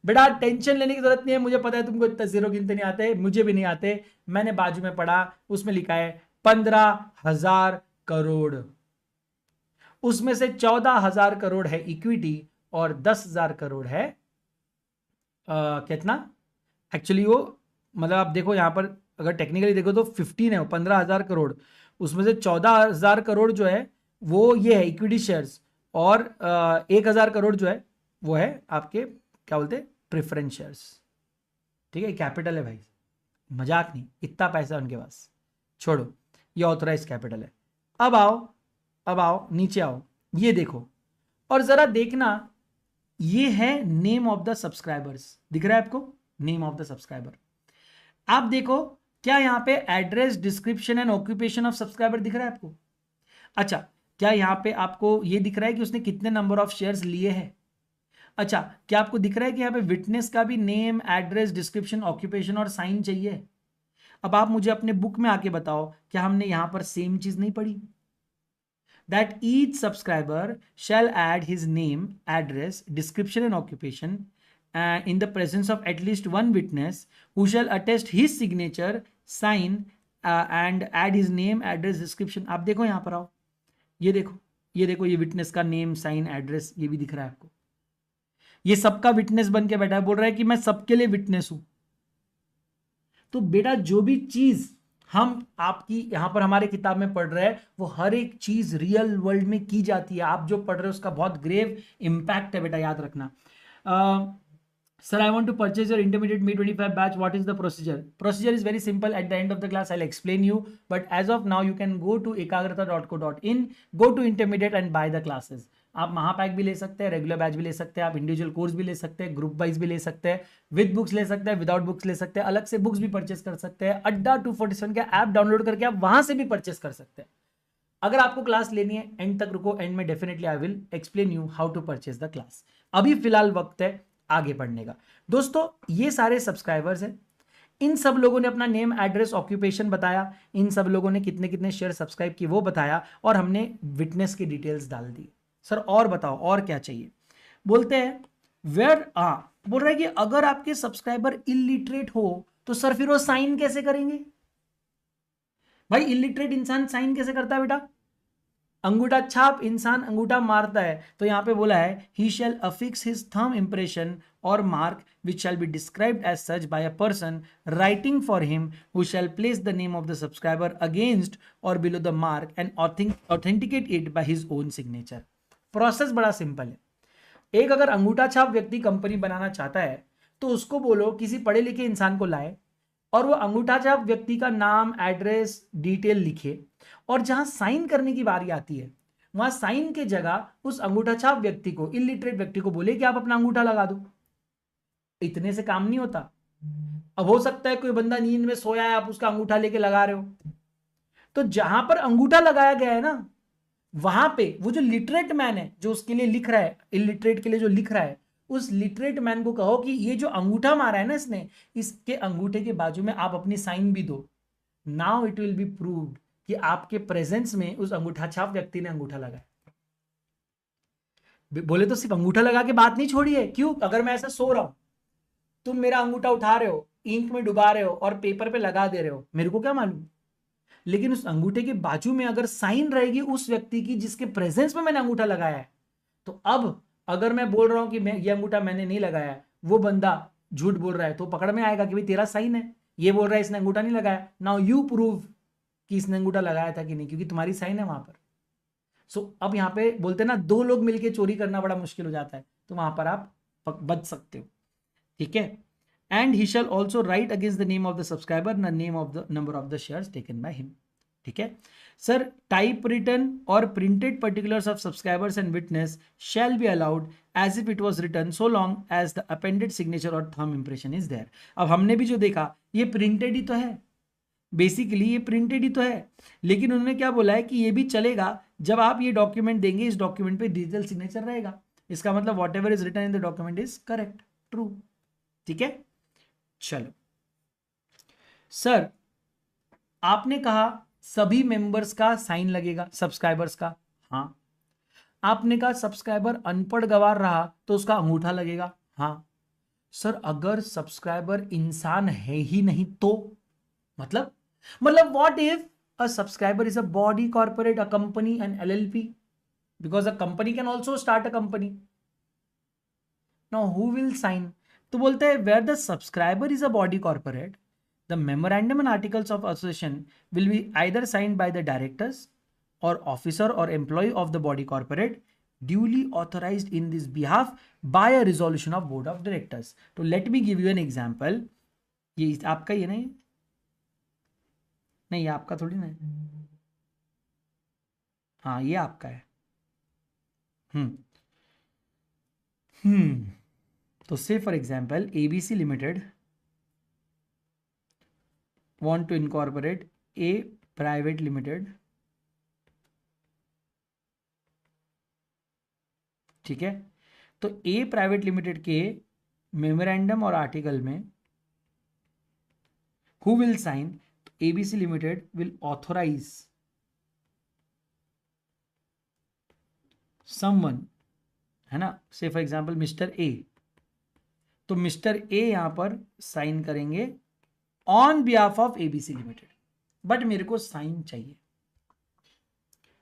बेटा टेंशन लेने की जरूरत नहीं है, मुझे पता है तुमको इतना जीरो गिनते नहीं आते, मुझे भी नहीं आते। मैंने बाजू में पढ़ा, उसमें लिखा है 15,000 करोड़, उसमें से 14,000 करोड़ है इक्विटी और 10,000 करोड़ है कितना एक्चुअली वो, मतलब आप देखो यहां पर अगर टेक्निकली देखो तो 15 है, 15,000 करोड़, उसमें से 14,000 करोड़ जो है वो ये है इक्विटी शेयर्स, और 1,000 करोड़ जो है वो है आपके क्या बोलते हैं प्रेफरेंस शेयर्स, ठीक है। कैपिटल है भाई, मजाक नहीं, इतना पैसा उनके पास, छोड़ो, ये ऑथराइज कैपिटल है। अब आओ नीचे आओ, ये देखो और जरा देखना, ये है नेम ऑफ द सब्सक्राइबर्स, दिख रहा है आपको नेम ऑफ द सब्सक्राइबर। आप देखो क्या यहां पे address, description and occupation of subscriber दिख रहा है आपको। अच्छा, क्या यहां पे आपको ये दिख रहा है कि उसने कितने नंबर ऑफ शेयर्स लिए हैं। अच्छा, क्या आपको दिख रहा है कि यहां पे विटनेस का भी नेम, एड्रेस, डिस्क्रिप्शन, ऑक्यूपेशन और साइन चाहिए। अब आप मुझे अपने बुक में आके बताओ, क्या हमने यहां पर सेम चीज नहीं पढ़ी, that each subscriber shall add his name, address, description and occupation in the presence of at least one witness who shall attest his signature, sign and add his name, address, description। आप देखो यहां पर आओ, ये देखो ये विटनेस का नेम, साइन, एड्रेस, ये भी दिख रहा है आपको। ये सबका विटनेस बन के बैठा है, बोल रहा है कि मैं सबके लिए विटनेस हूं। तो बेटा जो भी चीज हम आपकी यहां पर हमारे किताब में पढ़ रहे हैं वो हर एक चीज रियल वर्ल्ड में की जाती है। आप जो पढ़ रहे हो उसका बहुत ग्रेव इंपैक्ट है बेटा, याद रखना। Sir I want to purchase your intermediate Me25 batch, what is the procedure. Procedure is very simple, at the end of the class I will explain you, but as of now you can go to ekagrata.co.in, go to intermediate and buy the classes. आप महापैक भी ले सकते हैं, रेगुलर बैच भी ले सकते हैं, आप इंडिविजुअल कोर्स भी ले सकते हैं, ग्रुप वाइज भी ले सकते हैं, विद बुक्स ले सकते हैं, विदाउट बुक्स ले सकते हैं, अलग से बुक्स भी परचेस कर सकते हैं। अड्डा 247 का ऐप डाउनलोड करके आप वहां से भी परचेस कर सकते हैं। अगर आपको क्लास लेनी है एंड तक रुको, एंड में definitely I will explain you how to purchase the class. अभी फिलहाल वक्त है आगे पढ़ने का। दोस्तों ये सारे सब्सक्राइबर्स हैं, इन सब लोगों ने अपना नेम, एड्रेस, ऑक्यूपेशन बताया, इन सब लोगों ने कितने कितने शेयर सब्सक्राइब किए वो बताया, और हमने विटनेस की डिटेल्स डाल दी। सर और बताओ और क्या चाहिए, बोलते हैं वेयर बोल रहा है कि अगर आपके सब्सक्राइबर इलिटरेट हो तो सर फिर वो साइन कैसे करेंगे। भाई इलिटरेट इंसान साइन कैसे करता है बेटा, अंगूठा छाप इंसान अंगूठा मारता है, तो यहां पे बोला है ही shall affix his thumb impression और mark which shall be described as such by a person writing for him who shall place the name of the subscriber against और below the mark and authenticate it by his own signature. Process बड़ा सिंपल है। एक अगर अंगूठा छाप व्यक्ति कंपनी बनाना चाहता है तो उसको बोलो किसी पढ़े लिखे इंसान को लाए और वो अंगूठा छाप व्यक्ति का नाम, एड्रेस, डिटेल लिखे, और जहां साइन करने की बारी आती है वहां साइन के जगह उस अंगूठा छाप व्यक्ति को, इलिटरेट व्यक्ति को बोले कि आप अपना अंगूठा लगा दो। इतने से काम नहीं होता। अब हो सकता है कोई बंदा नींद में सोया है, आप उसका अंगूठा लेके लगा रहे हो, तो जहां पर अंगूठा लगाया गया है ना वहां पे वो जो लिटरेट मैन है जो उसके लिए लिख रहा है, इलिटरेट के लिए जो लिख रहा है, उस लिटरेट मैन को कहो कि ये जो अंगूठा मारा है ना इसने, इसके अंगूठे के बाजू में आप अपनी साइन भी दो। Now it will be proved कि आपके प्रेजेंस में उस अंगूठा छाप व्यक्ति ने अंगूठा लगाया। बोले तो सिर्फ अंगूठा लगा के बात नहीं छोड़ी है। क्यों? अगर मैं ऐसा सो रहा हूं, तुम मेरा अंगूठा उठा रहे हो, इंक में डुबा रहे हो और पेपर पे लगा दे रहे हो, मेरे को क्या मालूम। लेकिन उस अंगूठे के बाजू में अगर साइन रहेगी उस व्यक्ति की जिसके प्रेजेंस में मैंने अंगूठा लगाया है, तो अब अगर मैं बोल रहा हूं कि मैं ये अंगूठा मैंने नहीं लगाया है, वो बंदा झूठ बोल रहा है, तो पकड़ में आएगा कि भाई तेरा साइन है, ये बोल रहा है इसने अंगूठा नहीं लगाया, नाउ यू प्रूव कि इसने अंगूठा लगाया था कि नहीं, क्योंकि तुम्हारी साइन है वहां पर। सो अब यहाँ पे बोलते हैं ना, दो लोग मिलके चोरी करना बड़ा मुश्किल हो जाता है, तो वहां पर आप बच सकते हो, ठीक है। And he shall also write against the name of the subscriber the name of the number of the shares taken by him, ठीक है। Sir type written or printed particulars of subscribers and witness shall be allowed as if it was written so long as the appended signature or thumb impression is there. अब हमने भी जो देखा ये प्रिंटेड ही तो है, बेसिकली ये प्रिंटेड ही तो है, लेकिन उन्होंने क्या बोला है कि ये भी चलेगा जब आप ये डॉक्यूमेंट देंगे, इस डॉक्यूमेंट पे डिजिटल सिग्नेचर रहेगा, इसका मतलब whatever is written in the document is correct, true, ठीक है। चलो सर, आपने कहा सभी मेंबर्स का साइन लगेगा, सब्सक्राइबर्स का, हाँ। आपने कहा सब्सक्राइबर अनपढ़ गवार रहा तो उसका अंगूठा लगेगा, हाँ। सर अगर सब्सक्राइबर इंसान है ही नहीं तो मतलब what if a subscriber is a body corporate, a company, an LLP, because a company can also start a company. Now who will sign? तो बोलते हैं where the subscriber is a body corporate, the memorandum and articles of association will be either signed by the directors or officer or employee of the body corporate duly authorized in this behalf by a resolution of board of directors. तो let me give you an example. ये आपका ये नहीं, नहीं आपका थोड़ी ना है, हाँ ये आपका है। हम्म तो say for example ABC limited want to incorporate a private limited, ठीक है। तो ए प्राइवेट लिमिटेड के मेमोरेंडम और आर्टिकल में हु विल साइन? तो ABC limited will authorise someone, है ना, से फॉर एग्जांपल मिस्टर ए, तो मिस्टर ए यहां पर साइन करेंगे on behalf of ABC limited, but मेरे को साइन चाहिए,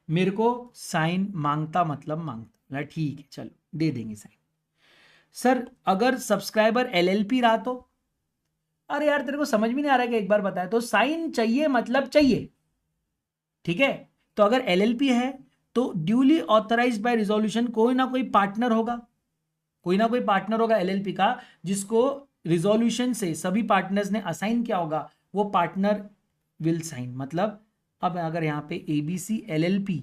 मेरे को साइन मांगता मतलब मांगता, ठीक है चलो दे देंगे साइन। सर अगर सब्सक्राइबर एलएलपी रहा तो, अरे यार तेरे को समझ में नहीं आ रहा है कि एक बार बताया, तो साइन चाहिए मतलब चाहिए, ठीक है। तो अगर एलएलपी है तो ड्यूली ऑथराइज्ड बाय रिजोल्यूशन कोई ना कोई पार्टनर होगा, कोई ना कोई पार्टनर होगा एलएलपी का, जिसको रिजोल्यूशन से सभी पार्टनर्स ने असाइन किया होगा, वो पार्टनर विल साइन। मतलब अब अगर यहां पे ABC LLP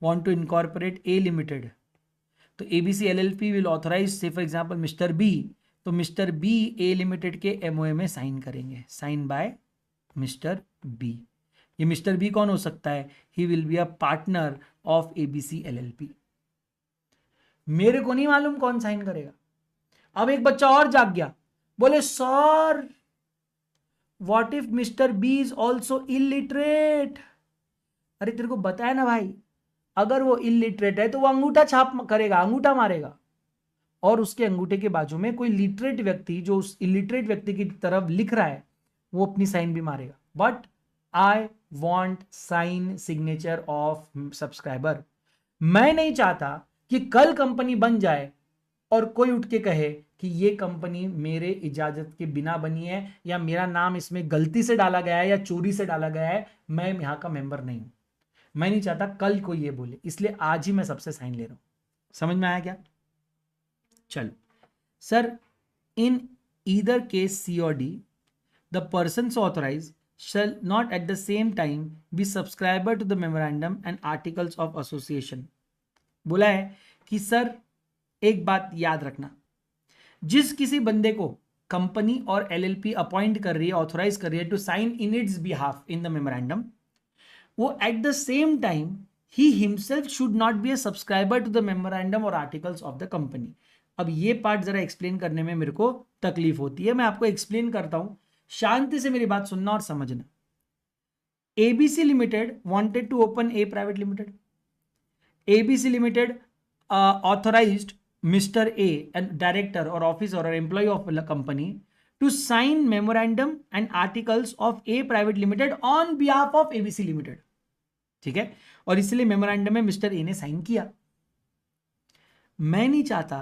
want to incorporate a limited, तो ABC LLP will authorise say for example mister B, तो मिस्टर बी ए लिमिटेड के एमओए में साइन करेंगे, साइन बाय मिस्टर बी। ये मिस्टर बी कौन हो सकता है? He will be a partner of ABC LLP. मेरे को नहीं मालूम कौन साइन करेगा। अब एक बच्चा और जाग गया, बोले sir what if mister B is also illiterate? अरे तेरे को बताया ना भाई, अगर वो इलिटरेट है तो वो अंगूठा छाप करेगा, अंगूठा मारेगा, और उसके अंगूठे के बाजू में कोई लिटरेट व्यक्ति जो उस इलिटरेट व्यक्ति की तरफ लिख रहा है वो अपनी साइन भी मारेगा। But I want sign signature of subscriber. मैं नहीं चाहता कि कल कंपनी बन जाए और कोई उठ के कहे कि ये कंपनी मेरे इजाजत के बिना बनी है, या मेरा नाम इसमें गलती से डाला गया है या चोरी से डाला गया है, मैं यहां का मेंबर नहीं हूं। मैं नहीं चाहता कल कोई ये बोले, इसलिए आज ही मैं सबसे साइन ले रहा हूं। समझ में आया क्या? चलो sir, in either case C or D the person authorise shall not at the same time be subscriber to the memorandum and articles of association। बोला है कि सर एक बात याद रखना, जिस किसी बंदे को कंपनी और एलएलपी अपॉइंट कर रही है, ऑथोराइज कर रही है to sign in its behalf in the memorandum, वो एट द सेम टाइम ही himself should not be a subscriber to the memorandum और आर्टिकल्स ऑफ द कंपनी। अब ये पार्ट जरा एक्सप्लेन करने में मेरे को तकलीफ होती है, मैं आपको एक्सप्लेन करता हूं, शांति से मेरी बात सुनना और समझना। ABC limited wanted to open a private limited, ABC limited authorized Mr. A, and director or officer or employee of the company, to sign memorandum and articles of A private limited on behalf of ABC limited, ठीक है। और इसलिए मेमोरेंडम में मिस्टर ए ने साइन किया। मैं नहीं चाहता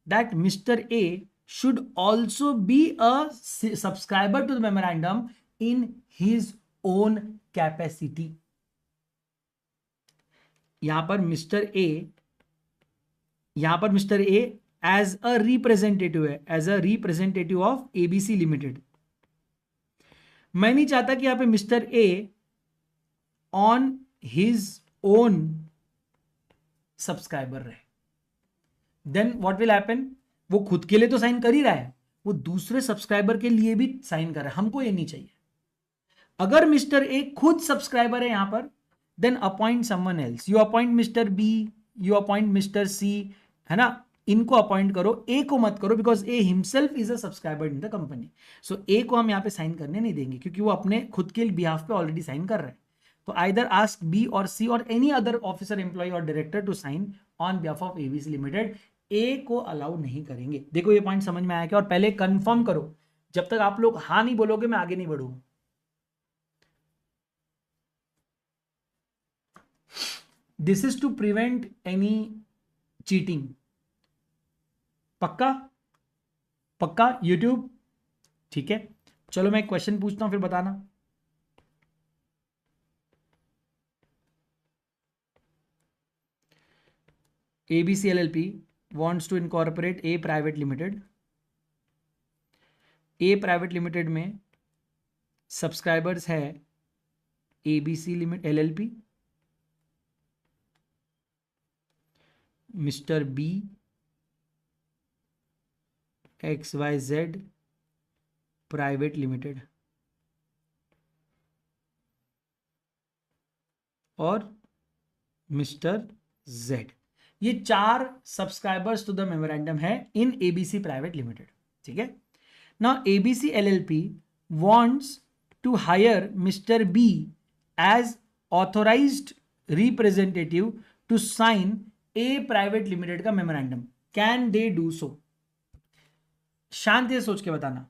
that mister A should also be a subscriber to the memorandum in his own capacity. यहां पर mister A as a representative है, as a representative of ABC limited. मैं नहीं चाहता कि यहां पे mister A on his own subscriber रहे। देन व्हाट विल हैपन, वो खुद के लिए तो साइन कर ही रहा है, वो दूसरे सब्सक्राइबर के लिए भी साइन कर रहा है। हमको ये नहीं चाहिए। अगर मिस्टर ए खुद सब्सक्राइबर है यहां पर, then appoint someone else. You appoint mister B, you appoint mister C, है ना, इनको अपॉइंट करो, ए को मत करो, because A himself is a subscriber in the company. So A को हम यहां पे साइन करने नहीं देंगे, क्योंकि वो अपने खुद के बिहाफ पे ऑलरेडी साइन कर रहे हैं। तो आइदर आस्क बी और सी और एनी अदर ऑफिसर, एम्प्लॉय और director to sign on behalf of ABC limited. A को अलाउ नहीं करेंगे। देखो ये पॉइंट समझ में आया क्या? और पहले कंफर्म करो, जब तक आप लोग हाँ नहीं बोलोगे मैं आगे नहीं बढ़ूंगा। This is to prevent any cheating. पक्का? पक्का यूट्यूब? ठीक है, चलो मैं एक क्वेश्चन पूछता हूं फिर बताना। ABC LLP wants to incorporate A private limited. A private limited में सब्सक्राइबर्स है ABC limit LLP, mister B, XYZ private limited और मिस्टर जेड। ये 4 सब्सक्राइबर्स टू द मेमोरेंडम है इन एबीसी प्राइवेट लिमिटेड। ठीक है, now ABC LLP wants to hire mister B as authorised representative to sign a private limited का memorandum. Can they do so? शांति से सोच के बताना।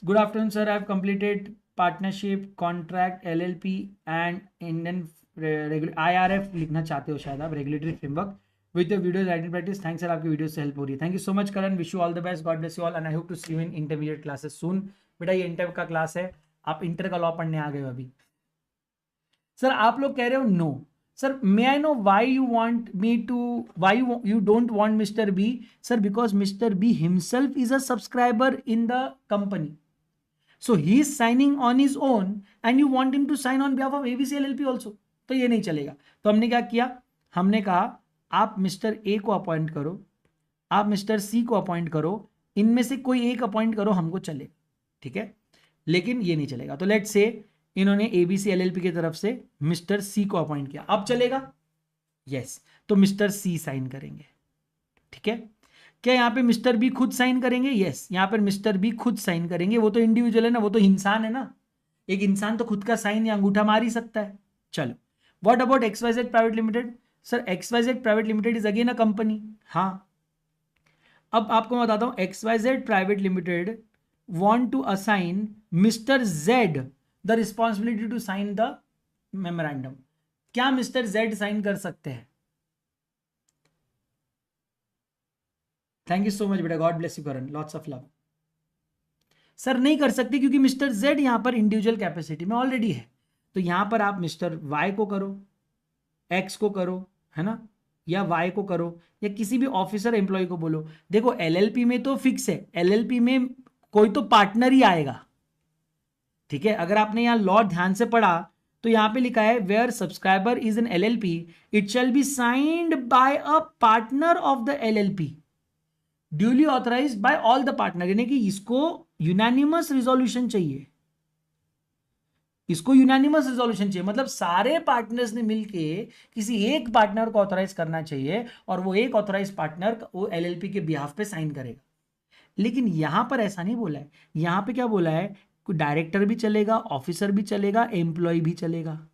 Good afternoon sir, I have completed partnership contract LLP and Indian IRF लिखना चाहते हो शायद आप, regulatory framework with the videos writing practice. Thanks sir, आपकी वीडियो से हेल्प हो रही है। Thank you so much Karan, wish you all the best, God bless you all and I hope to see you in intermediate classes soon. बेटा ये इंटर का क्लास है, आप इंटर का लॉ पढ़ने आ गए हो अभी। सर आप लोग कह रहे हो no. Sir may I know why you want me to, why you don't want mister B? Sir because mister B himself is a subscriber in the company, so he is signing on his own and you want him to sign on behalf of ABC LLP also, तो ये नहीं चलेगा। तो हमने क्या किया, हमने कहा आप मिस्टर ए को अपॉइंट करो, आप मिस्टर सी को अपॉइंट करो, इनमें से कोई एक अपॉइंट करो, हमको चलेगा। ठीक है, लेकिन ये नहीं चलेगा। तो लेट्स से इन्होंने एबीसी एलएलपी की तरफ से मिस्टर सी को अपॉइंट किया, अब चलेगा? यस, तो मिस्टर सी साइन करेंगे। ठीक है, क्या यहाँ पे मिस्टर बी खुद साइन करेंगे? यस, यहाँ पर मिस्टर बी खुद साइन करेंगे। वो तो इंडिविजुअल है ना, वो तो इंसान है ना, एक इंसान तो खुद का साइन या अंगूठा मार ही सकता है। चलो, what about XYZ private limited? Sir XYZ private limited is again a company. हाँ, अब आपको मैं बताता हूं, XYZ private limited want to assign mister Z the responsibility to sign the memorandum. क्या मिस्टर जेड साइन कर सकते हैं? थैंक यू सो मच बेटा, God bless you Karan, lots of love. Sir नहीं कर सकती क्योंकि मिस्टर जेड यहां पर इंडिविजुअल कैपेसिटी में ऑलरेडी है। तो यहां पर आप मिस्टर वाई को करो, एक्स को करो, है ना, या वाई को करो, या किसी भी ऑफिसर एम्प्लॉय को बोलो। देखो एलएलपी में तो फिक्स है, एलएलपी में कोई तो पार्टनर ही आएगा। ठीक है, अगर आपने यहां लॉ ध्यान से पढ़ा तो यहां पे लिखा है where subscriber is an LLP it shall be signed by a partner of the LLP duly authorised by all the partner. यानी कि इसको यूनानिमस रिजोल्यूशन चाहिए, इसको यूनानिमस रिजोल्यूशन चाहिए, मतलब सारे पार्टनर्स ने मिलके किसी एक पार्टनर को ऑथराइज करना चाहिए और वो एक ऑथराइज पार्टनर वो एलएलपी के बिहाफ पे साइन करेगा। लेकिन यहां पर ऐसा नहीं बोला है, यहां पे क्या बोला है, कोई डायरेक्टर भी चलेगा, ऑफिसर भी चलेगा, एम्प्लॉय भी चलेगा।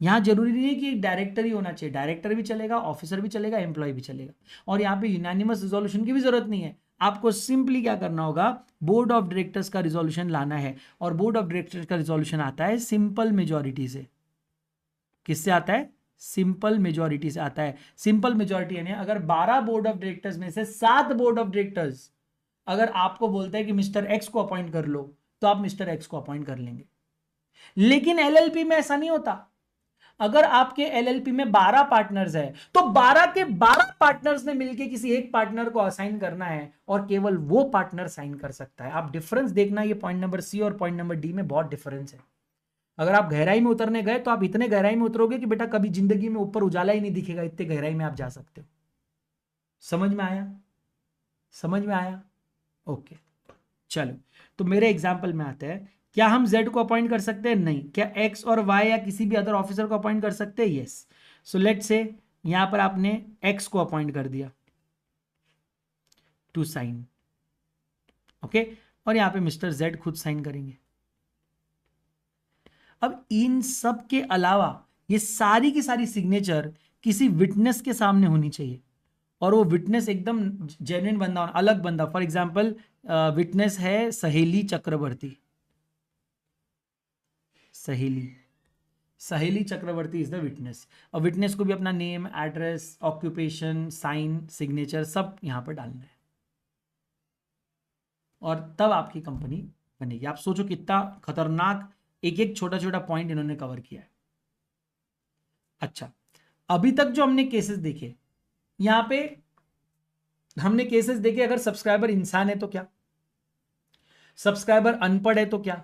यहां जरूरी नहीं है कि एक डायरेक्टर ही होना चाहिए, डायरेक्टर भी चलेगा, ऑफिसर भी चलेगा, एम्प्लॉय भी चलेगा। और यहां पे यूनानिमस रिजोल्यूशन की भी जरूरत नहीं है, आपको सिंपली क्या करना होगा, बोर्ड ऑफ डायरेक्टर्स का रिजोल्यूशन लाना है। और बोर्ड ऑफ डायरेक्टर्स का रिजोल्यूशन आता है सिंपल मेजॉरिटी से। किससे आता है? सिंपल मेजॉरिटी से आता है। सिंपल मेजॉरिटी यानी अगर 12 बोर्ड ऑफ डायरेक्टर्स में से 7 बोर्ड ऑफ डायरेक्टर्स अगर आपको बोलते हैं कि मिस्टर एक्स को अपॉइंट कर लो, तो आप मिस्टर एक्स को अपॉइंट कर लेंगे। लेकिन एलएलपी में ऐसा नहीं होता। अगर आपके एलएलपी में 12 पार्टनर्स है, तो 12 के 12 पार्टनर्स ने मिलकर किसी एक पार्टनर को असाइन करना है और केवल वो पार्टनर साइन कर सकता है। आप डिफरेंस देखना, ये पॉइंट नंबर सी और पॉइंट नंबर डी में बहुत डिफरेंस है। अगर आप गहराई में उतरने गए तो आप इतने गहराई में उतरोगे कि बेटा कभी जिंदगी में ऊपर उजाला ही नहीं दिखेगा, इतने गहराई में आप जा सकते हो। समझ में आया? समझ में आया? ओके, चलो तो मेरे एग्जाम्पल में आते हैं। क्या हम Z को अपॉइंट कर सकते हैं? नहीं। क्या X और Y या किसी भी अदर ऑफिसर को अपॉइंट कर सकते हैं? यस। सो लेट्स से यहां पर आपने X को अपॉइंट कर दिया टू साइन, ओके, और यहां पे मिस्टर Z खुद साइन करेंगे। अब इन सब के अलावा ये सारी की सारी सिग्नेचर किसी विटनेस के सामने होनी चाहिए, और वो विटनेस एकदम जेन्युइन बंदा होना, अलग बंदा। फॉर एग्जाम्पल विटनेस है Saheli Chakraborty. Saheli Chakraborty is the witness. और विटनेस को भी अपना name, address, occupation, sign, signature सब यहां पर डालना है, और तब आपकी कंपनी बनेगी। आप सोचो कितना खतरनाक एक एक छोटा छोटा पॉइंट इन्होंने कवर किया है। अच्छा, अभी तक जो हमने केसेस देखे, यहां पे हमने केसेस देखे, अगर सब्सक्राइबर इंसान है तो क्या, सब्सक्राइबर अनपढ़ है तो क्या,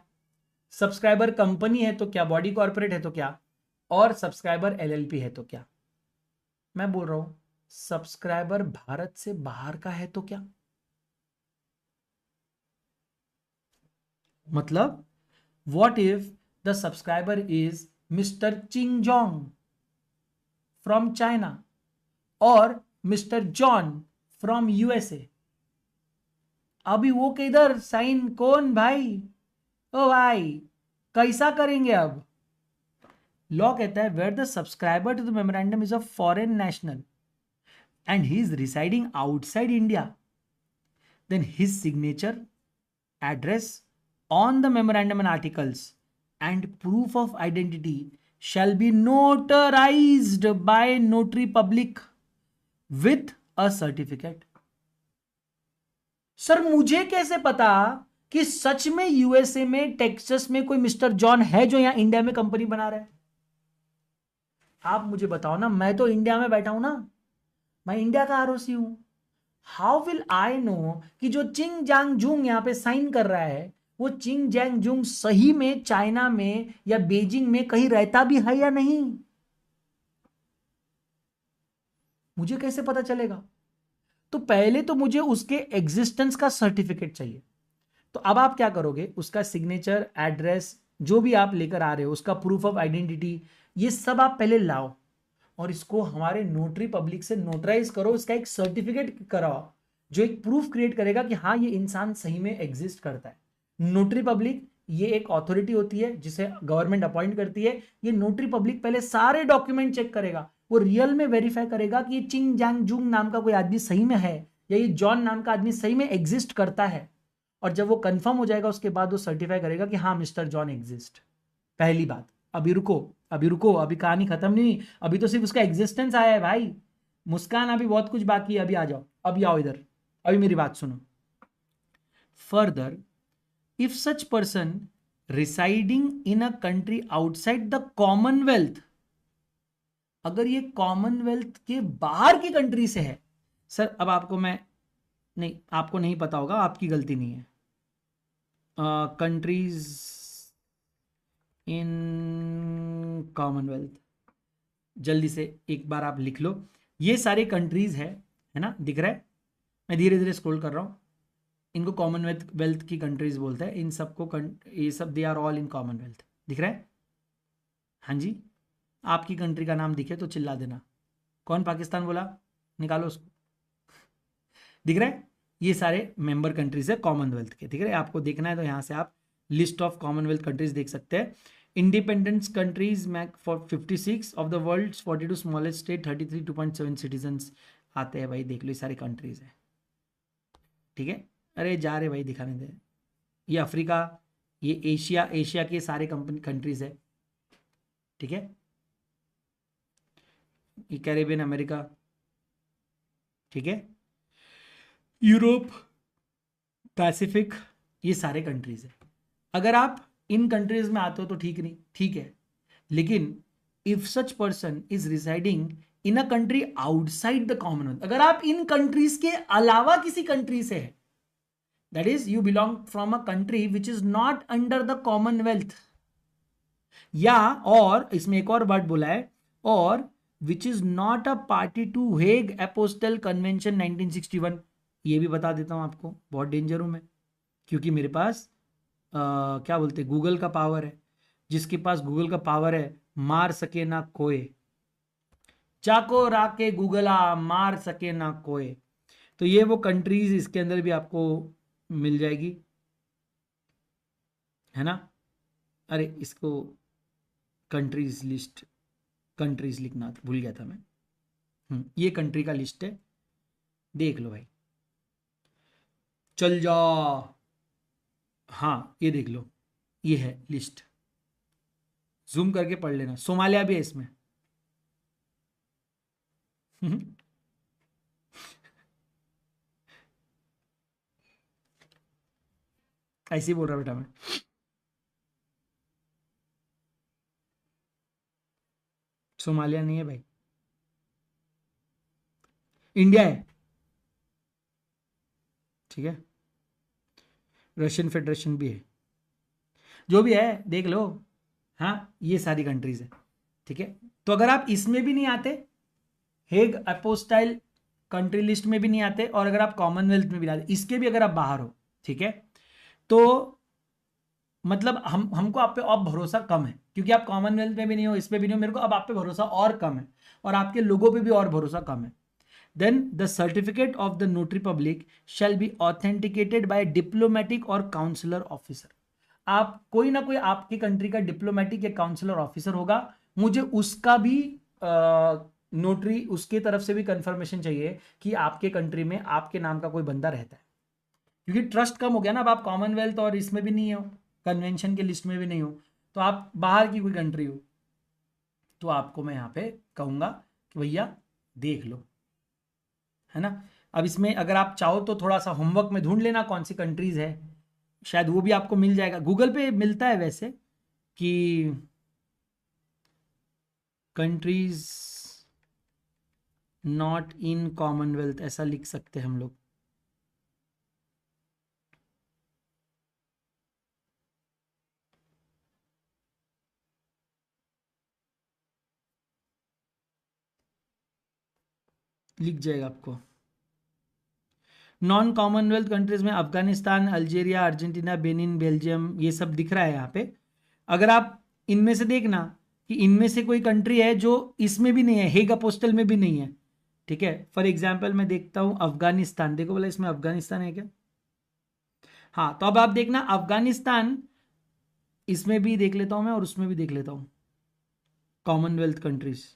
सब्सक्राइबर कंपनी है तो क्या, बॉडी कॉर्पोरेट है तो क्या, और सब्सक्राइबर एलएलपी है तो क्या। मैं बोल रहा हूं सब्सक्राइबर भारत से बाहर का है तो क्या, मतलब what if the subscriber is mister Ching Jong from China और मिस्टर जॉन फ्रॉम यूएसए। अभी वो किधर साइन, कौन भाई? ओ भाई कैसा करेंगे अब? लॉ कहता है where the subscriber to the memorandum is a foreign national and he is residing outside India, then his signature, address on the memorandum and articles and proof of identity shall be notarized by notary public with a certificate। Sir मुझे कैसे पता कि सच में यूएसए में टेक्सास में कोई मिस्टर जॉन है जो यहां इंडिया में कंपनी बना रहा है? आप मुझे बताओ ना, मैं तो इंडिया में बैठा हूं ना, मैं इंडिया का आरओसी हूं। हाउ विल आई नो कि जो चिंग जांग जूंग यहां पे साइन कर रहा है वो चिंग जैंग जुंग सही में चाइना में या बीजिंग में कहीं रहता भी है या नहीं? मुझे कैसे पता चलेगा? तो पहले तो मुझे उसके एग्जिस्टेंस का सर्टिफिकेट चाहिए। तो अब आप क्या करोगे, उसका सिग्नेचर, एड्रेस, जो भी आप लेकर आ रहे हो, उसका प्रूफ ऑफ आइडेंटिटी, ये सब आप पहले लाओ और इसको हमारे नोटरी पब्लिक से नोटराइज करो, इसका एक सर्टिफिकेट कराओ जो एक प्रूफ क्रिएट करेगा कि हाँ ये इंसान सही में एग्जिस्ट करता है। नोटरी पब्लिक ये एक अथॉरिटी होती है जिसे गवर्नमेंट अपॉइंट करती है। ये नोटरी पब्लिक पहले सारे डॉक्यूमेंट चेक करेगा, वो रियल में वेरीफाई करेगा कि ये चिंग जैंग जूंग नाम का कोई आदमी सही में है या ये जॉन नाम का आदमी सही में एग्जिस्ट करता है। और जब वो कंफर्म हो जाएगा उसके बाद वो सर्टिफाई करेगा कि हाँ मिस्टर जॉन एग्जिस्ट। पहली बात। अभी रुको, अभी कहानी खत्म नहीं हुई, अभी तो सिर्फ उसका एग्जिस्टेंस आया है भाई। मुस्कान अभी बहुत कुछ बाकी है, अभी आ जाओ, अभी आओ इधर, अभी मेरी बात सुनो। Further, if such person residing in a country outside the commonwealth, अगर ये कॉमनवेल्थ के बाहर की कंट्री से है, सर अब आपको मैं नहीं, आपको नहीं पता होगा, आपकी गलती नहीं है। कंट्रीज इन कॉमनवेल्थ, जल्दी से एक बार आप लिख लो, ये सारे कंट्रीज है ना, दिख रहा है? मैं धीरे धीरे स्क्रॉल कर रहा हूं। इनको कॉमनवेल्थ की कंट्रीज बोलते हैं, इन सबको ये सब they are all in Commonwealth. दिख रहा है? हाँ जी, आपकी कंट्री का नाम दिखे तो चिल्ला देना। कौन पाकिस्तान बोला? निकालो उसको। दिख रहा है? ये सारे मेंबर कंट्रीज है कॉमनवेल्थ के। दिख रहा है? आपको देखना है तो यहाँ से आप लिस्ट ऑफ कॉमनवेल्थ कंट्रीज देख सकते हैं। इंडिपेंडेंस कंट्रीज में 56 of the world 42 smallest state 33 2.7 citizens आते हैं भाई। देख लो ये सारे कंट्रीज है, ठीक है? अरे जा रहे भाई, दिखाने दे। ये अफ्रीका, ये एशिया, एशिया के सारे कंट्रीज है, ठीक है? ये कैरेबियन अमेरिका, ठीक है, यूरोप, पैसिफिक, ये सारे कंट्रीज है। अगर आप इन कंट्रीज में आते हो तो ठीक नहीं, ठीक है, लेकिन if such person is residing in a country outside the Commonwealth, अगर आप इन कंट्रीज के अलावा किसी कंट्री से है, that is you belong from a country which is not under the Commonwealth, या और इसमें एक और वर्ड बोला है, or which is not a party to Hague Apostille Convention 1961। ये भी बता देता हूं आपको, बहुत डेंजर हूं मैं, क्योंकि मेरे पास क्या बोलते हैं, गूगल का पावर है। जिसके पास गूगल का पावर है मार सके ना कोई, चाको राके गूगला मार सके ना कोई। तो ये वो कंट्रीज इसके अंदर भी आपको मिल जाएगी, है ना। अरे इसको कंट्रीज लिस्ट, कंट्रीज लिखना भूल गया था मैं। ये कंट्री का लिस्ट है, देख लो भाई, चल जा। हाँ ये देख लो, ये है लिस्ट, जूम करके पढ़ लेना। सोमालिया भी है इसमें। ऐसे ही बोल रहा बेटा मैं। सोमालिया नहीं है भाई, इंडिया है, ठीक है, रशियन फेडरेशन भी है, जो भी है देख लो। हाँ ये सारी कंट्रीज है, ठीक है। तो अगर आप इसमें भी नहीं आते, हेग अपोस्टाइल कंट्री लिस्ट में भी नहीं आते, और अगर आप कॉमनवेल्थ में भी नहीं आते, इसके भी अगर आप बाहर हो, ठीक है, तो मतलब हमको आप पे अब भरोसा कम है, क्योंकि आप कॉमनवेल्थ में भी नहीं हो, इसमें भी नहीं हो, मेरे को अब आप पे भरोसा और कम है, और आपके लोगों पे भी और भरोसा कम है। Then the certificate of the notary public shall be authenticated by diplomatic or consular officer. आप कोई ना कोई आपकी कंट्री का डिप्लोमेटिक या काउंसलर ऑफिसर होगा, मुझे उसका भी नोटरी, उसके तरफ से भी कंफर्मेशन चाहिए कि आपके कंट्री में आपके नाम का कोई बंदा रहता है, क्योंकि ट्रस्ट कम हो गया ना। अब आप कॉमनवेल्थ और इसमें भी नहीं हो, कन्वेंशन के लिस्ट में भी नहीं हो, तो आप बाहर की कोई कंट्री हो, तो आपको मैं यहाँ पे कहूँगा कि भैया देख लो, है ना। अब इसमें अगर आप चाहो तो थोड़ा सा होमवर्क में ढूंढ लेना कौन सी कंट्रीज है, शायद वो भी आपको मिल जाएगा, गूगल पे मिलता है वैसे, कि कंट्रीज नॉट इन कॉमनवेल्थ ऐसा लिख सकते हैं हम लोग। लिख जाएगा आपको। नॉन कॉमनवेल्थ कंट्रीज में Afghanistan, Algeria, Argentina, Benin, Belgium, ये सब दिख रहा है यहाँ पे। अगर आप इनमें से देखना कि इनमें से कोई कंट्री है जो इसमें भी नहीं है, हेग अपोस्टल में भी नहीं है, ठीक है। फॉर एग्जाम्पल मैं देखता हूं अफगानिस्तान, देखो बोला इसमें अफगानिस्तान है क्या। हाँ तो अब आप देखना अफगानिस्तान, इसमें भी देख लेता हूं मैं और उसमें भी देख लेता हूं, कॉमनवेल्थ कंट्रीज।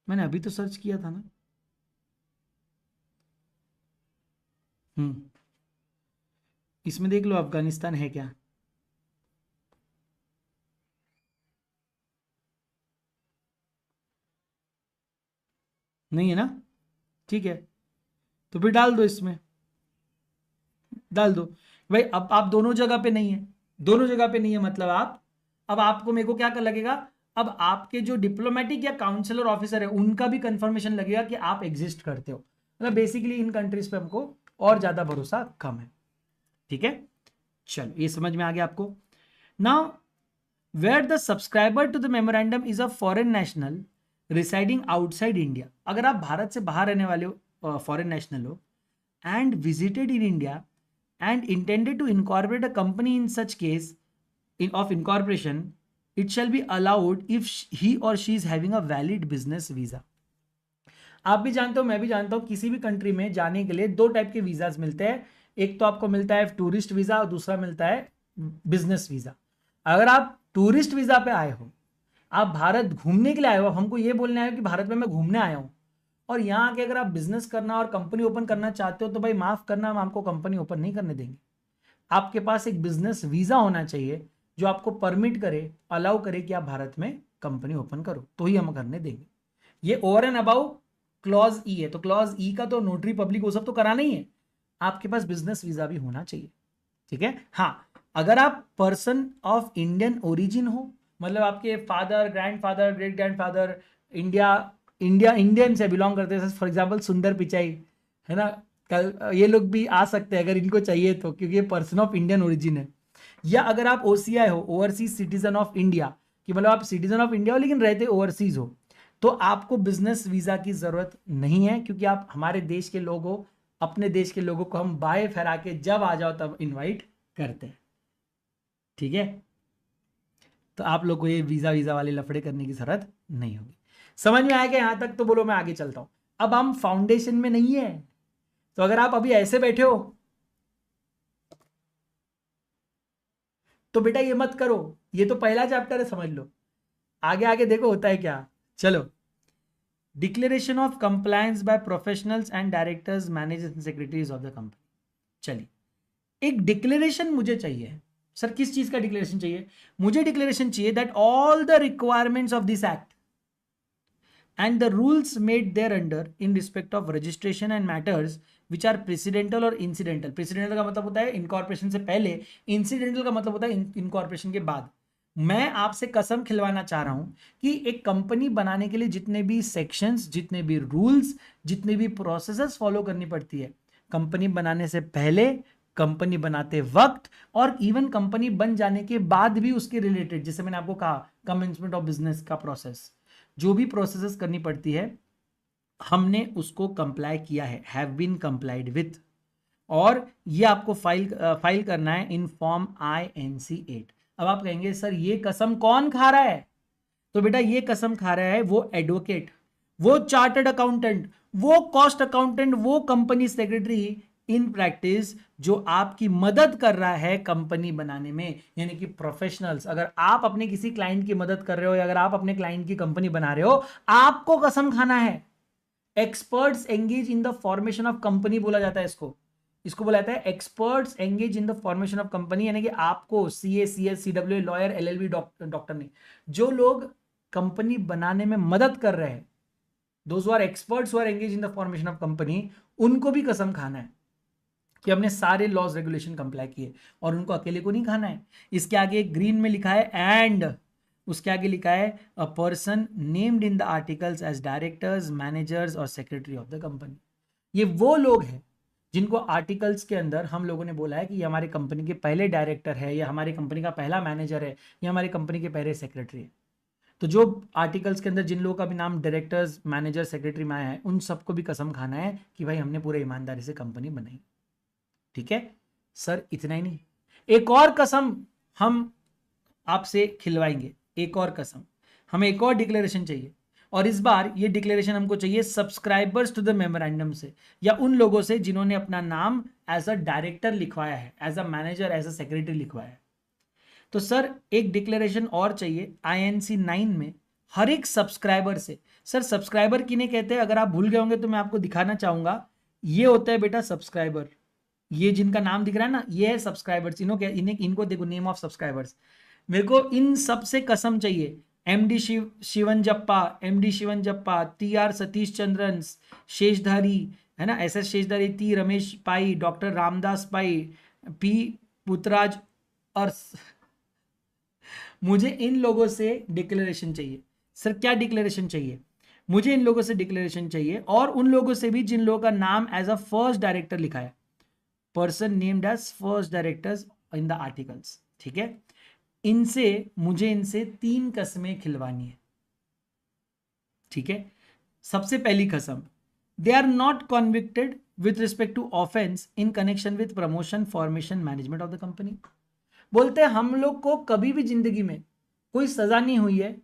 मैंने अभी तो सर्च किया था ना। इसमें देख लो अफगानिस्तान है क्या। नहीं है ना, ठीक है, तो फिर डाल दो इसमें, डाल दो भाई। अब आप दोनों जगह पे नहीं है, दोनों जगह पे नहीं है, मतलब आप, अब आपको मेरे को क्या कर लगेगा, अब आपके जो डिप्लोमेटिक या काउंसलर ऑफिसर है उनका भी कंफर्मेशन लगेगा कि आप एग्जिस्ट करते हो। मतलब बेसिकली इन कंट्रीज पे हमको और ज्यादा भरोसा कम है, ठीक है। चलो ये समझ में आ गया आपको। Now where the subscriber to the memorandum is a foreign national residing outside India. अगर आप भारत से बाहर रहने वाले हो, फॉरेन नेशनल हो, and visited in India and intended to incorporate a company in such case of incorporation, it shall be allowed if he or she is having a valid business visa. आप भी जानते हो, मैं भी जानता हूं, किसी भी कंट्री में जाने के लिए दो टाइप के वीजाज मिलते हैं। एक तो आपको मिलता है टूरिस्ट वीजा और दूसरा मिलता है बिजनेस वीजा। अगर आप टूरिस्ट वीजा पे आए हो, आप भारत घूमने के लिए आए हो, हमको ये बोलने आए हो कि भारत में मैं घूमने आया हूं, और यहाँ आके अगर आप बिजनेस करना और कंपनी ओपन करना चाहते हो, तो भाई माफ करना, हम आपको कंपनी ओपन नहीं करने देंगे। आपके पास एक बिजनेस वीजा होना चाहिए जो आपको परमिट करे, अलाउ करे कि आप भारत में कंपनी ओपन करो, तो ही हम करने देंगे। ये over and above clause E है, तो क्लॉज ई का तो नोटरी पब्लिक वो सब तो कराना ही है, आपके पास बिजनेस वीजा भी होना चाहिए। ठीक है। हाँ, अगर आप पर्सन ऑफ इंडियन ओरिजिन हो, मतलब आपके father, grandfather, great grandfather Indian से बिलोंग करते हैं, फॉर एग्जाम्पल सुंदर पिचाई है ना, कल ये लोग भी आ सकते हैं अगर इनको चाहिए तो, क्योंकि ये पर्सन ऑफ इंडियन ओरिजिन है। या अगर आप ओसीआई हो, ओवरसीज सिटीजन ऑफ इंडिया, कि मतलब आप सिटीजन ऑफ इंडिया हो लेकिन रहते ओवरसीज हो, तो आपको बिजनेस वीजा की जरूरत नहीं है, क्योंकि आप हमारे देश के लोग हो। अपने देश के लोगों को हम बाएं फहरा के जब आ जाओ तब इनवाइट करते हैं। ठीक है, तो आप लोग को ये वीजा वीजा वाले लफड़े करने की जरूरत नहीं होगी। समझ में आया कि यहां तक? तो बोलो मैं आगे चलता हूं। अब हम फाउंडेशन में नहीं है, तो अगर आप अभी ऐसे बैठे हो तो बेटा ये मत करो, ये तो पहला चैप्टर है, समझ लो। आगे आगे देखो होता है क्या। चलो, declaration of compliance by professionals and directors, managers and secretaries of the company. चलिए, एक डिक्लेरेशन मुझे चाहिए। सर किस चीज का डिक्लेरेशन चाहिए? मुझे डिक्लेरेशन चाहिए that all the requirements of this act and the rules made thereunder in respect of registration and matters which are precedental और incidental। precedental का मतलब होता है इनकॉर्पोरेशन से पहले, incidental का मतलब होता है इनकॉर्पोरेशन के बाद। मैं आपसे कसम खिलवाना चाह रहा हूं कि एक कंपनी बनाने के लिए जितने भी सेक्शंस, जितने भी रूल्स, जितने भी प्रोसेसेस फॉलो करनी पड़ती है, कंपनी बनाने से पहले, कंपनी बनाते वक्त और इवन कंपनी बन जाने के बाद भी उसके रिलेटेड, जैसे मैंने आपको कहा कमेंसमेंट ऑफ बिजनेस का प्रोसेस, जो भी प्रोसेसेस करनी पड़ती है हमने उसको कंप्लाई किया है, हैव बीन कंप्लाइड विथ। और ये आपको फाइल करना है इन फॉर्म INC 8। अब आप कहेंगे सर ये कसम कौन खा रहा है? तो बेटा ये कसम खा रहा है वो एडवोकेट, वो चार्टर्ड अकाउंटेंट, वो कॉस्ट अकाउंटेंट, वो कंपनी सेक्रेटरी इन प्रैक्टिस जो आपकी मदद कर रहा है कंपनी बनाने में, यानी कि प्रोफेशनल्स। अगर आप अपने किसी क्लाइंट की मदद कर रहे हो या अगर आप अपने क्लाइंट की कंपनी बना रहे हो, आपको कसम खाना है। Experts engage in the formation of company बोला जाता है इसको। इसको बोला जाता है experts engage in the formation of company, यानी कि आपको CA, CS, CWA, lawyer, LLB, doctor नहीं, जो लोग कंपनी बनाने में मदद कर रहे हैं, those are experts who are engage in the formation of company, उनको भी कसम खाना है कि हमने सारे लॉज रेगुलेशन कंप्लाई किए, और उनको अकेले को नहीं खाना है। इसके आगे ग्रीन में लिखा है एंड, उसके आगे लिखा है a person named in the articles as directors, managers और सेक्रेटरी ऑफ द कंपनी। ये वो लोग हैं जिनको आर्टिकल्स के अंदर हम लोगों ने बोला है कि ये हमारे कंपनी के पहले डायरेक्टर है, या हमारी कंपनी का पहला मैनेजर है, या हमारी कंपनी के पहले सेक्रेटरी है। तो जो आर्टिकल्स के अंदर जिन लोगों का भी नाम डायरेक्टर्स, मैनेजर, सेक्रेटरी में आया है, उन सबको भी कसम खाना है कि भाई हमने पूरे ईमानदारी से कंपनी बनाई। ठीक है सर, इतना ही नहीं, एक और कसम हम आपसे खिलवाएंगे। एक और कसम, हमें एक और डिक्लेरेशन चाहिए, और इस बार ये डिक्लेरेशन हमको चाहिए सब्सक्राइबर्स टू द मेमोरेंडम से, या उन लोगों से जिन्होंने अपना नाम एज अ डायरेक्टर लिखवाया है, as a manager, as a secretary लिखवाया है। तो सर एक डिक्लेरेशन और चाहिए INC 9 में हर एक सब्सक्राइबर से। सर सब्सक्राइबर किन्हें कहते हैं? अगर आप भूल गए होंगे तो मैं आपको दिखाना चाहूंगा। ये होता है बेटा सब्सक्राइबर, ये जिनका नाम दिख रहा है ना, ये है सब्सक्राइबर्स। इनको देखो, नेम ऑफ सब्सक्राइबर्स। मेरे को इन सब से कसम चाहिए। MD शिवनजप्पा, MD शिवनजप्पा, TR Satish Chandran, Sheshadri है ना, SS शेषधारी, T रमेश पाई, डॉक्टर रामदास पाई, P पुतराज, और मुझे इन लोगों से डिक्लेरेशन चाहिए। सर क्या डिक्लेरेशन चाहिए? मुझे इन लोगों से डिक्लेरेशन चाहिए, और उन लोगों से भी जिन लोगों का नाम एज अ फर्स्ट डायरेक्टर लिखा है, person named as first directors in the articles. ठीक है, मुझे इनसे 3 कसमें खिलवानी है। ठीक है, सबसे पहली कसम, they are not convicted with respect to offence in connection with promotion, formation, management of the company. बोलते हैं हम लोग को कभी भी जिंदगी में कोई सजा नहीं हुई है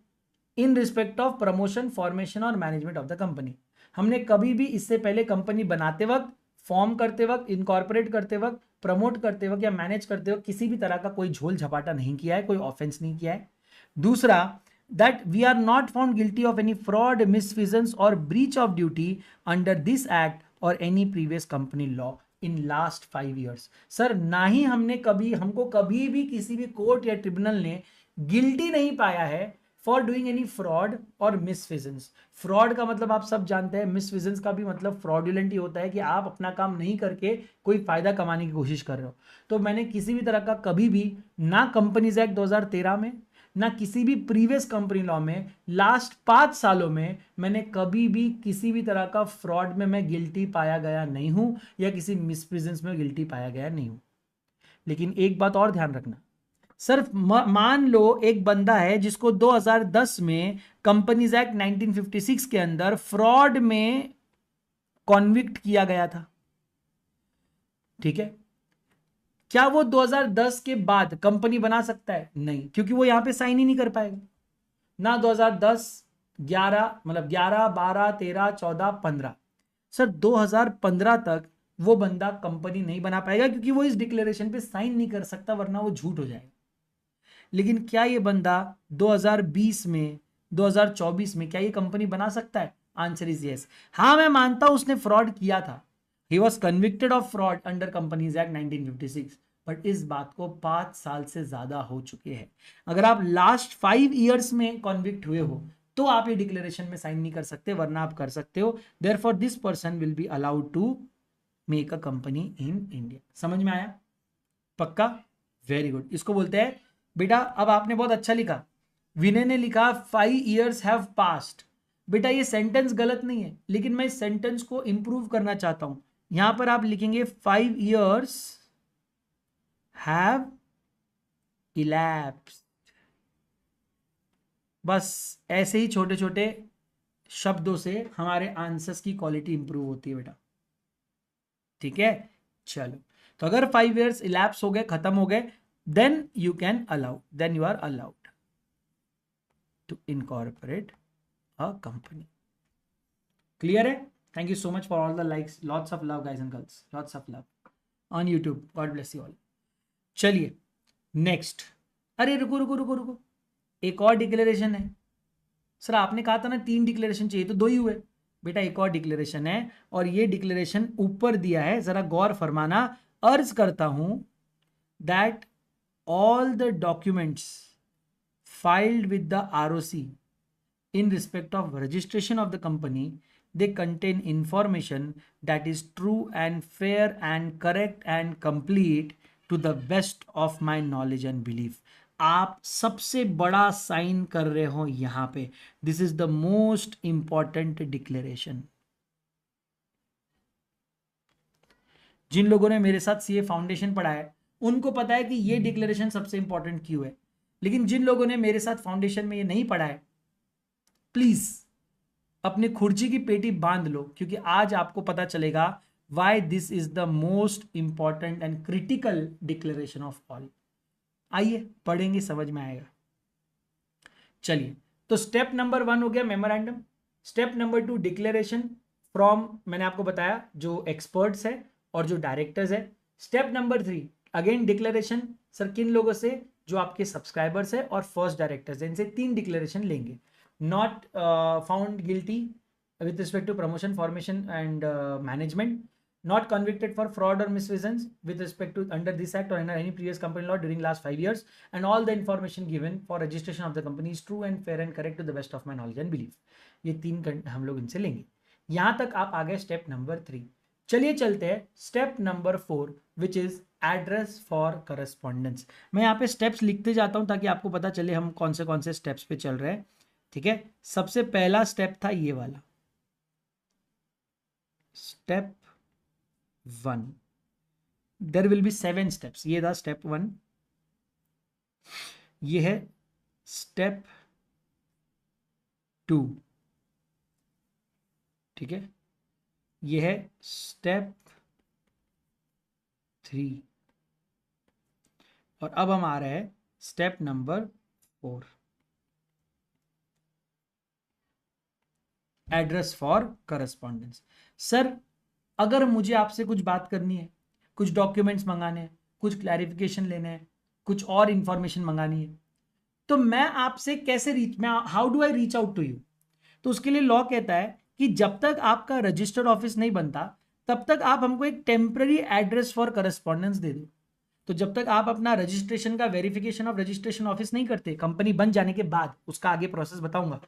in respect of promotion, formation और मैनेजमेंट ऑफ द कंपनी। हमने कभी भी इससे पहले कंपनी बनाते वक्त, फॉर्म करते वक्त, इनकॉर्पोरेट करते वक्त, प्रमोट करते वक्त या मैनेज करते वक्त किसी भी तरह का कोई झोल झपाटा नहीं किया है, कोई ऑफेंस नहीं किया है। दूसरा, that we are not found guilty of any fraud, misfeasance और breach of duty under this act और any previous company law. In last 5 years। Sir ना ही हमको कभी भी किसी भी कोर्ट या ट्रिब्यूनल ने गिल्टी नहीं पाया है फॉर डूइंग एनी फ्रॉड और मिसफिजेंस। फ्रॉड का मतलब आप सब जानते हैं, मिसफिजेंस का भी मतलब फ्रॉडुलेंट ही होता है कि आप अपना काम नहीं करके कोई फायदा कमाने की कोशिश कर रहे हो। तो मैंने किसी भी तरह का कभी भी ना कंपनीज एक्ट 2013 में ना किसी भी प्रीवियस कंपनी लॉ में लास्ट 5 सालों में मैंने कभी भी किसी भी तरह का फ्रॉड में मैं गिल्टी पाया गया नहीं हूं या किसी मिसप्रेजेंस में गिल्टी पाया गया नहीं हूं। लेकिन एक बात और ध्यान रखना, सिर्फ मान लो एक बंदा है जिसको 2010 में कंपनीज एक्ट 1956 के अंदर फ्रॉड में कॉन्विक्ट किया गया था, ठीक है, क्या वो 2010 के बाद कंपनी बना सकता है? नहीं, क्योंकि वो यहां पे साइन ही नहीं कर पाएगा। ना 2010, 11 मतलब 11, 12, 13, 14, 15, सर 2015 तक वो बंदा कंपनी नहीं बना पाएगा क्योंकि वो इस डिक्लेरेशन पे साइन नहीं कर सकता, वरना वो झूठ हो जाएगा। लेकिन क्या ये बंदा 2020 में, 2024 में क्या ये कंपनी बना सकता है? Answer is yes. हाँ, मैं मानता हूं उसने फ्रॉड किया था, he was convicted of fraud under companies act 1956, but इस बात को 5 साल से ज्यादा हो चुके हैं। अगर आप लास्ट 5 ईयर्स में कॉन्विक्ट हुए हो तो आप ये डिक्लेरेशन में साइन नहीं कर सकते, वरना आप कर सकते हो। Therefore this person will be allowed to make a company in India. समझ में आया? पक्का? Very good. इसको बोलते हैं बेटा, अब आपने बहुत अच्छा लिखा, विनय ने लिखा 5 years हैव पास्ड। बेटा ये सेंटेंस गलत नहीं है, लेकिन मैं इस सेंटेंस को इंप्रूव करना चाहता हूं। यहां पर आप लिखेंगे 5 years हैव इलैप्स्ड। बस ऐसे ही छोटे छोटे शब्दों से हमारे आंसर्स की क्वालिटी इंप्रूव होती है बेटा, ठीक है। चलो, तो अगर 5 years इलैप्स हो गए, खत्म हो गए, then you can allow, then you are allowed to incorporate a company. Clear है? Thank you so much for all the likes, lots of love guys and girls, lots of love on YouTube. God bless you all. चलिए नेक्स्ट। अरे रुको रुको रुको रुको, एक और डिक्लेरेशन है। सर आपने कहा था ना 3 डिक्लेरेशन चाहिए, तो 2 ही हुए। बेटा एक और डिक्लेरेशन है, और ये डिक्लेरेशन ऊपर दिया है, जरा गौर फरमाना। अर्ज करता हूं that all the documents filed with the ROC in respect of registration of the company, they contain information that is true and fair and correct and complete to the best of my knowledge and belief। आप सबसे बड़ा साइन कर रहे हो यहां पे, this is the most important declaration. जिन लोगों ने मेरे साथ सीए फाउंडेशन पढ़ा है उनको पता है कि ये डिक्लेरेशन सबसे इंपॉर्टेंट क्यों है, लेकिन जिन लोगों ने मेरे साथ फाउंडेशन में ये नहीं पढ़ा है, प्लीज अपने खुर्ची की पेटी बांध लो, क्योंकि आज आपको पता चलेगा why this is the most important and critical declaration of all. आइए पढ़ेंगे, समझ में आएगा। चलिए, तो स्टेप नंबर 1 हो गया memorandum. Step number 2 declaration from, मैंने आपको बताया, जो एक्सपर्ट्स है और जो डायरेक्टर्स है। Step number 3 again declaration. Sir किन लोगों से? जो आपके सब्सक्राइबर्स है और फर्स्ट डायरेक्टर्स है, इनसे 3 डिक्लेरेशन लेंगे। Not found guilty with respect to promotion, formation and management, not convicted for fraud or misfeasance with respect to under this act or under any previous company law during last 5 years, and all the information given for registration of the company is true and fair and correct to the best of my knowledge and belief। ये 3 हम लोग इनसे लेंगे। यहां तक आप आ गए स्टेप नंबर 3। चलिए चलते हैं step number 4 which is address for correspondence. मैं यहाँ पे स्टेप्स लिखते जाता हूं ताकि आपको पता चले हम कौन से स्टेप्स पे चल रहे हैं, ठीक है। सबसे पहला स्टेप था ये वाला, step 1। There will be 7 steps. ये था स्टेप 1, ये है स्टेप 2, ठीक है, ये है स्टेप 3, और अब हम आ रहे हैं step number 4, address for correspondence. Sir अगर मुझे आपसे कुछ बात करनी है, कुछ डॉक्यूमेंट्स मंगाने हैं, कुछ क्लैरिफिकेशन लेने हैं, कुछ और इंफॉर्मेशन मंगानी है, तो मैं आपसे कैसे how do I reach out to you? तो उसके लिए लॉ कहता है कि जब तक आपका रजिस्टर्ड ऑफिस नहीं बनता तब तक आप हमको एक टेम्पररी एड्रेस फॉर करस्पॉन्डेंस दे दो। तो जब तक आप अपना रजिस्ट्रेशन का वेरिफिकेशन ऑफ रजिस्ट्रेशन ऑफिस नहीं करते, कंपनी बन जाने के बाद उसका आगे प्रोसेस बताऊंगा,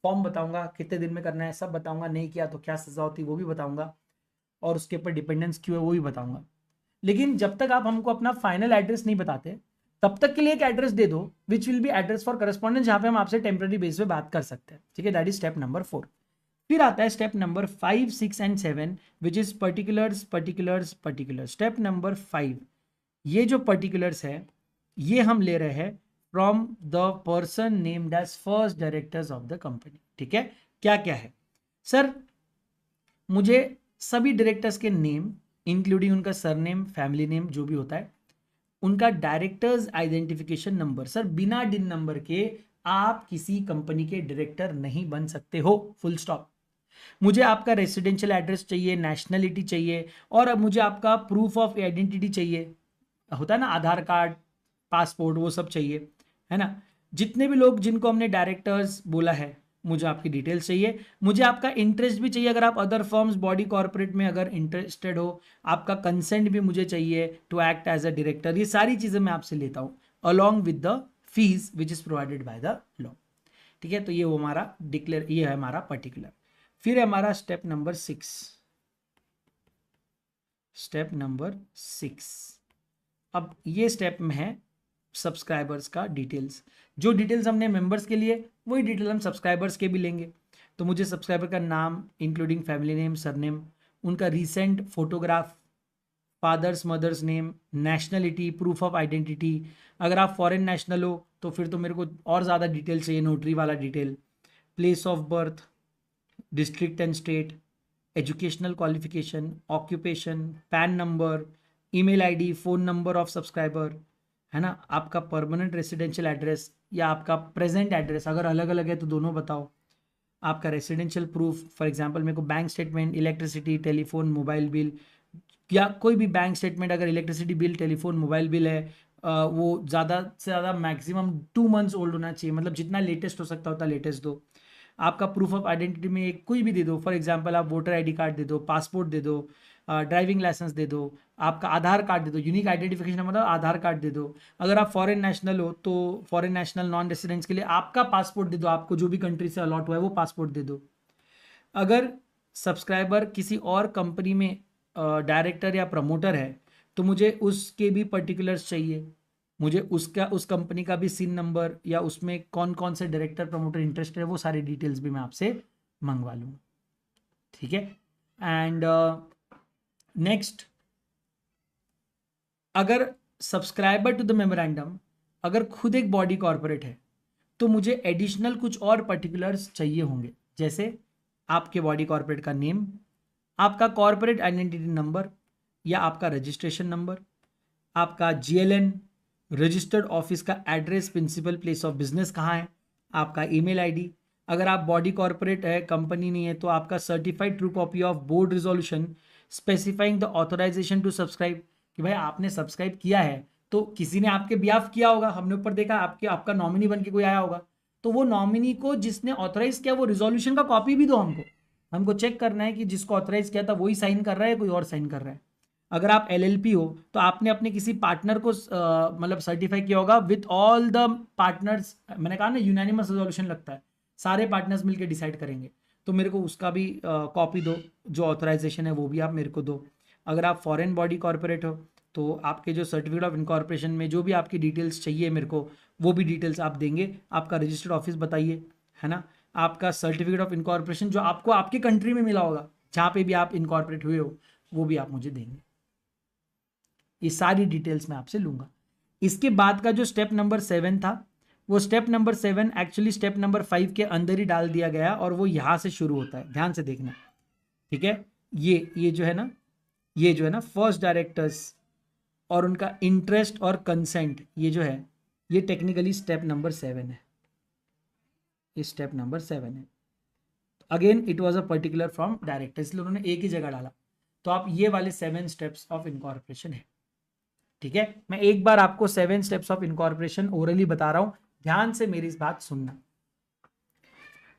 फॉर्म बताऊंगा कितने दिन में करना है, सब बताऊंगा, नहीं किया तो क्या सजा होती है वो भी बताऊंगा, और उसके ऊपर डिपेंडेंस क्यों है वो भी बताऊंगा। लेकिन जब तक आप हमको अपना फाइनल एड्रेस नहीं बताते, तब तक के लिए एक एड्रेस दे दो which will be address for correspondence, जहां पे हम आपसे टेम्पररी बेस पे बात कर सकते हैं। ठीक है, दैट इज स्टेप नंबर 4। फिर आता है step number 5, 6 and 7 which is particulars particulars particular. Step number 5, ये जो पर्टिकुलर्स है ये हम ले रहे हैं from the person named as first directors of the company. ठीक है, क्या क्या है सर? मुझे सभी डायरेक्टर्स के नेम इंक्लूडिंग उनका सरनेम, फैमिली नेम जो भी होता है, उनका डायरेक्टर्स आइडेंटिफिकेशन नंबर। सर बिना डिन नंबर के आप किसी कंपनी के डायरेक्टर नहीं बन सकते हो, फुल स्टॉप। मुझे आपका रेसिडेंशियल एड्रेस चाहिए, नेशनलिटी चाहिए, और अब मुझे आपका प्रूफ ऑफ आइडेंटिटी चाहिए, होता है ना आधार कार्ड, पासपोर्ट, वो सब चाहिए, है ना। जितने भी लोग जिनको हमने डायरेक्टर्स बोला है, मुझे आपकी डिटेल्स चाहिए। मुझे आपका इंटरेस्ट भी चाहिए, अगर आप अदर फर्म्स बॉडी कॉर्पोरेट में अगर इंटरेस्टेड हो, आपका कंसेंट भी मुझे चाहिए to act as a director. ये सारी चीज़ें मैं आपसे लेता हूँ along with the fees which is provided by the law. ठीक है, तो ये वो हमारा डिक्लेयर, ये है हमारा पर्टिकुलर। फिर हमारा स्टेप नंबर 6, स्टेप नंबर 6। अब ये स्टेप में है सब्सक्राइबर्स का डिटेल्स। जो डिटेल्स हमने मेंबर्स के लिए, वही डिटेल हम सब्सक्राइबर्स के भी लेंगे। तो मुझे सब्सक्राइबर का नाम इंक्लूडिंग फैमिली नेम, सरनेम, उनका recent photograph, father's mother's name, nationality, proof of identity. अगर आप फॉरेन नेशनल हो तो फिर तो मेरे को और ज़्यादा डिटेल चाहिए, नोटरी वाला detail, place of birth, district and state, educational qualification, occupation, pan number, email ID, phone number of subscriber, है ना, आपका परमानेंट रेसिडेंशियल एड्रेस या आपका प्रेजेंट एड्रेस, अगर अलग अलग है तो दोनों बताओ, आपका रेसिडेंशियल प्रूफ, फॉर एग्जांपल मेरे को bank statement, electricity, telephone, mobile bill, या कोई भी बैंक स्टेटमेंट, अगर electricity bill, telephone, mobile bill है, वो ज़्यादा से ज़्यादा मैक्सिमम 2 मंथ्स ओल्ड होना चाहिए, मतलब जितना लेटेस्ट हो सकता होता लेटेस्ट दो। आपका प्रूफ ऑफ आइडेंटिटी में एक कोई भी दे दो, फॉर एग्जांपल आप वोटर आईडी कार्ड दे दो, पासपोर्ट दे दो, ड्राइविंग लाइसेंस दे दो, आपका आधार कार्ड दे दो, यूनिक आइडेंटिफिकेशन नंबर आधार कार्ड दे दो। अगर आप फॉरेन नेशनल हो तो फॉरेन नेशनल नॉन रेसिडेंट्स के लिए आपका पासपोर्ट दे दो, आपको जो भी कंट्री से अलॉट हुआ है वो पासपोर्ट दे दो। अगर सब्सक्राइबर किसी और कंपनी में डायरेक्टर या प्रमोटर है तो मुझे उसके भी पर्टिकुलर्स चाहिए, मुझे उसका उस कंपनी का भी सिन नंबर या उसमें कौन कौन से डायरेक्टर प्रमोटर इंटरेस्टेड है वो सारी डिटेल्स भी मैं आपसे मंगवा लूँगा। ठीक है, एंड नेक्स्ट, अगर सब्सक्राइबर टू द मेमोरेंडम अगर खुद एक बॉडी कॉर्पोरेट है तो मुझे एडिशनल कुछ और पर्टिकुलर्स चाहिए होंगे, जैसे आपके बॉडी कॉर्पोरेट का नेम, आपका कॉर्पोरेट आइडेंटिटी नंबर या आपका रजिस्ट्रेशन नंबर, आपका जीएलएन, रजिस्टर्ड ऑफिस का address, principal place of business कहाँ है, आपका ईमेल आईडी, अगर आप बॉडी कॉर्पोरेट है, कंपनी नहीं है, तो आपका certified true copy of board resolution specifying the authorisation to subscribe, कि भाई आपने सब्सक्राइब किया है तो किसी ने आपके बिहाफ किया होगा, हमने ऊपर देखा आपके आपका नॉमिनी बन के कोई आया होगा, तो वो नॉमिनी को जिसने ऑथराइज किया वो रिजोल्यूशन का कॉपी भी दो हमको, हमको चेक करना है कि जिसको ऑथराइज किया था वही साइन कर रहा है, कोई और साइन कर रहा है। अगर आप एलएलपी हो तो आपने अपने किसी पार्टनर को मतलब सर्टिफाई किया होगा विथ ऑल द पार्टनर्स, मैंने कहा ना यूनानिमस रिजोल्यूशन लगता है, सारे पार्टनर्स मिलकर डिसाइड करेंगे, तो मेरे को उसका भी कॉपी दो, जो ऑथराइजेशन है वो भी आप मेरे को दो। अगर आप फॉरेन बॉडी कॉर्पोरेट हो तो आपके जो सर्टिफिकेट ऑफ इनकॉर्पोरेशन में जो भी आपकी डिटेल्स चाहिए मेरे को, वो भी डिटेल्स आप देंगे। आपका रजिस्टर्ड ऑफिस बताइए, है ना, आपका सर्टिफिकेट ऑफ इनकॉर्पोरेशन जो आपको आपके कंट्री में मिला होगा जहाँ पे भी आप इनकॉर्पोरेट हुए हो, वो भी आप मुझे देंगे। ये सारी डिटेल्स मैं आपसे लूंगा। इसके बाद का जो स्टेप नंबर 7 था, वो step number 7 actually step number 5 के अंदर ही डाल दिया गया और वो यहाँ से शुरू होता है, ध्यान से देखना। ठीक है, ये जो है ना, ये जो है ना फर्स्ट डायरेक्टर्स और उनका इंटरेस्ट और कंसेंट, ये जो है ये टेक्निकली स्टेप नंबर 7 है, ये स्टेप नंबर 7 है। Again it was a particular from director, इसलिए उन्होंने एक ही जगह डाला। तो आप ये वाले 7 स्टेप्स ऑफ इनकॉर्पोरेशन है। ठीक है, मैं एक बार आपको 7 स्टेप्स ऑफ इनकॉर्पोरेशन ओरली बता रहा हूं, ध्यान से मेरी इस बात सुनना।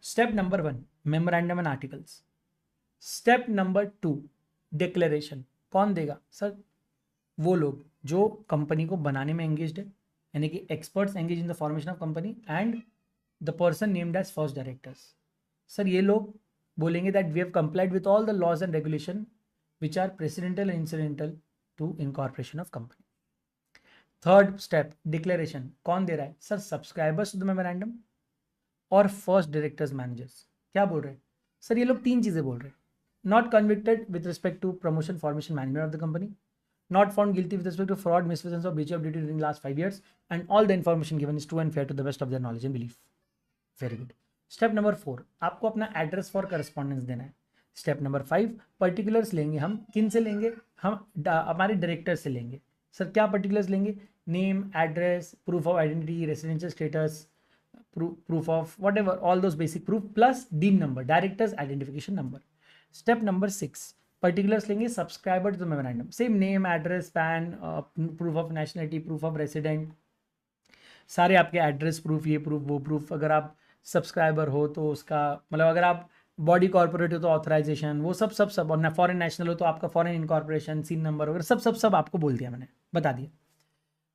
Step number 1 memorandum and articles. Step number 2 declaration कौन देगा सर? वो लोग जो कंपनी को बनाने में एंगेज्ड है, यानी कि experts engage in the formation of company and the person named as first directors. Sir ये लोग बोलेंगे that we have complied with all the laws and regulation which are presidential and incidental to incorporation of company. Third step declaration कौन दे रहा है sir? Subscribers to the memorandum और फर्स्ट डायरेक्टर्स मैनेजर्स। क्या बोल रहे हैं सर? ये लोग तीन चीजें बोल रहे हैं। Not convicted with respect to promotion formation management of the company, not found guilty with respect to fraud, misfeasance or breach of duty during last 5 years, and all the information given is true and fair to the best of their knowledge and belief. Very good. Step number 4, आपको अपना एड्रेस फॉर करस्पॉन्डेंस देना है। स्टेप नंबर 5, पर्टिकुलर्स लेंगे हम। किन से लेंगे? हम हमारे डायरेक्टर से लेंगे। सर क्या पर्टिकुलर्स लेंगे? Name, address, proof of identity, residential status, proof of whatever, all those basic proof plus DIN number, directors identification number. Step number 6, particulars लेंगे subscriber to the memorandum, same name, address, PAN, proof of nationality, proof of resident, सारे आपके एड्रेस प्रूफ, ये प्रूफ वो प्रूफ। अगर आप सब्सक्राइबर हो तो उसका मतलब, अगर आप बॉडी कॉर्पोरेट हो तो ऑथराइजेशन, वो सब सब सब, और फॉरेन नेशनल हो तो आपका फॉरेन इनकॉर्पोरेशन, सीन नंबर वगैरह सब सब सब आपको बोल दिया, मैंने बता दिया।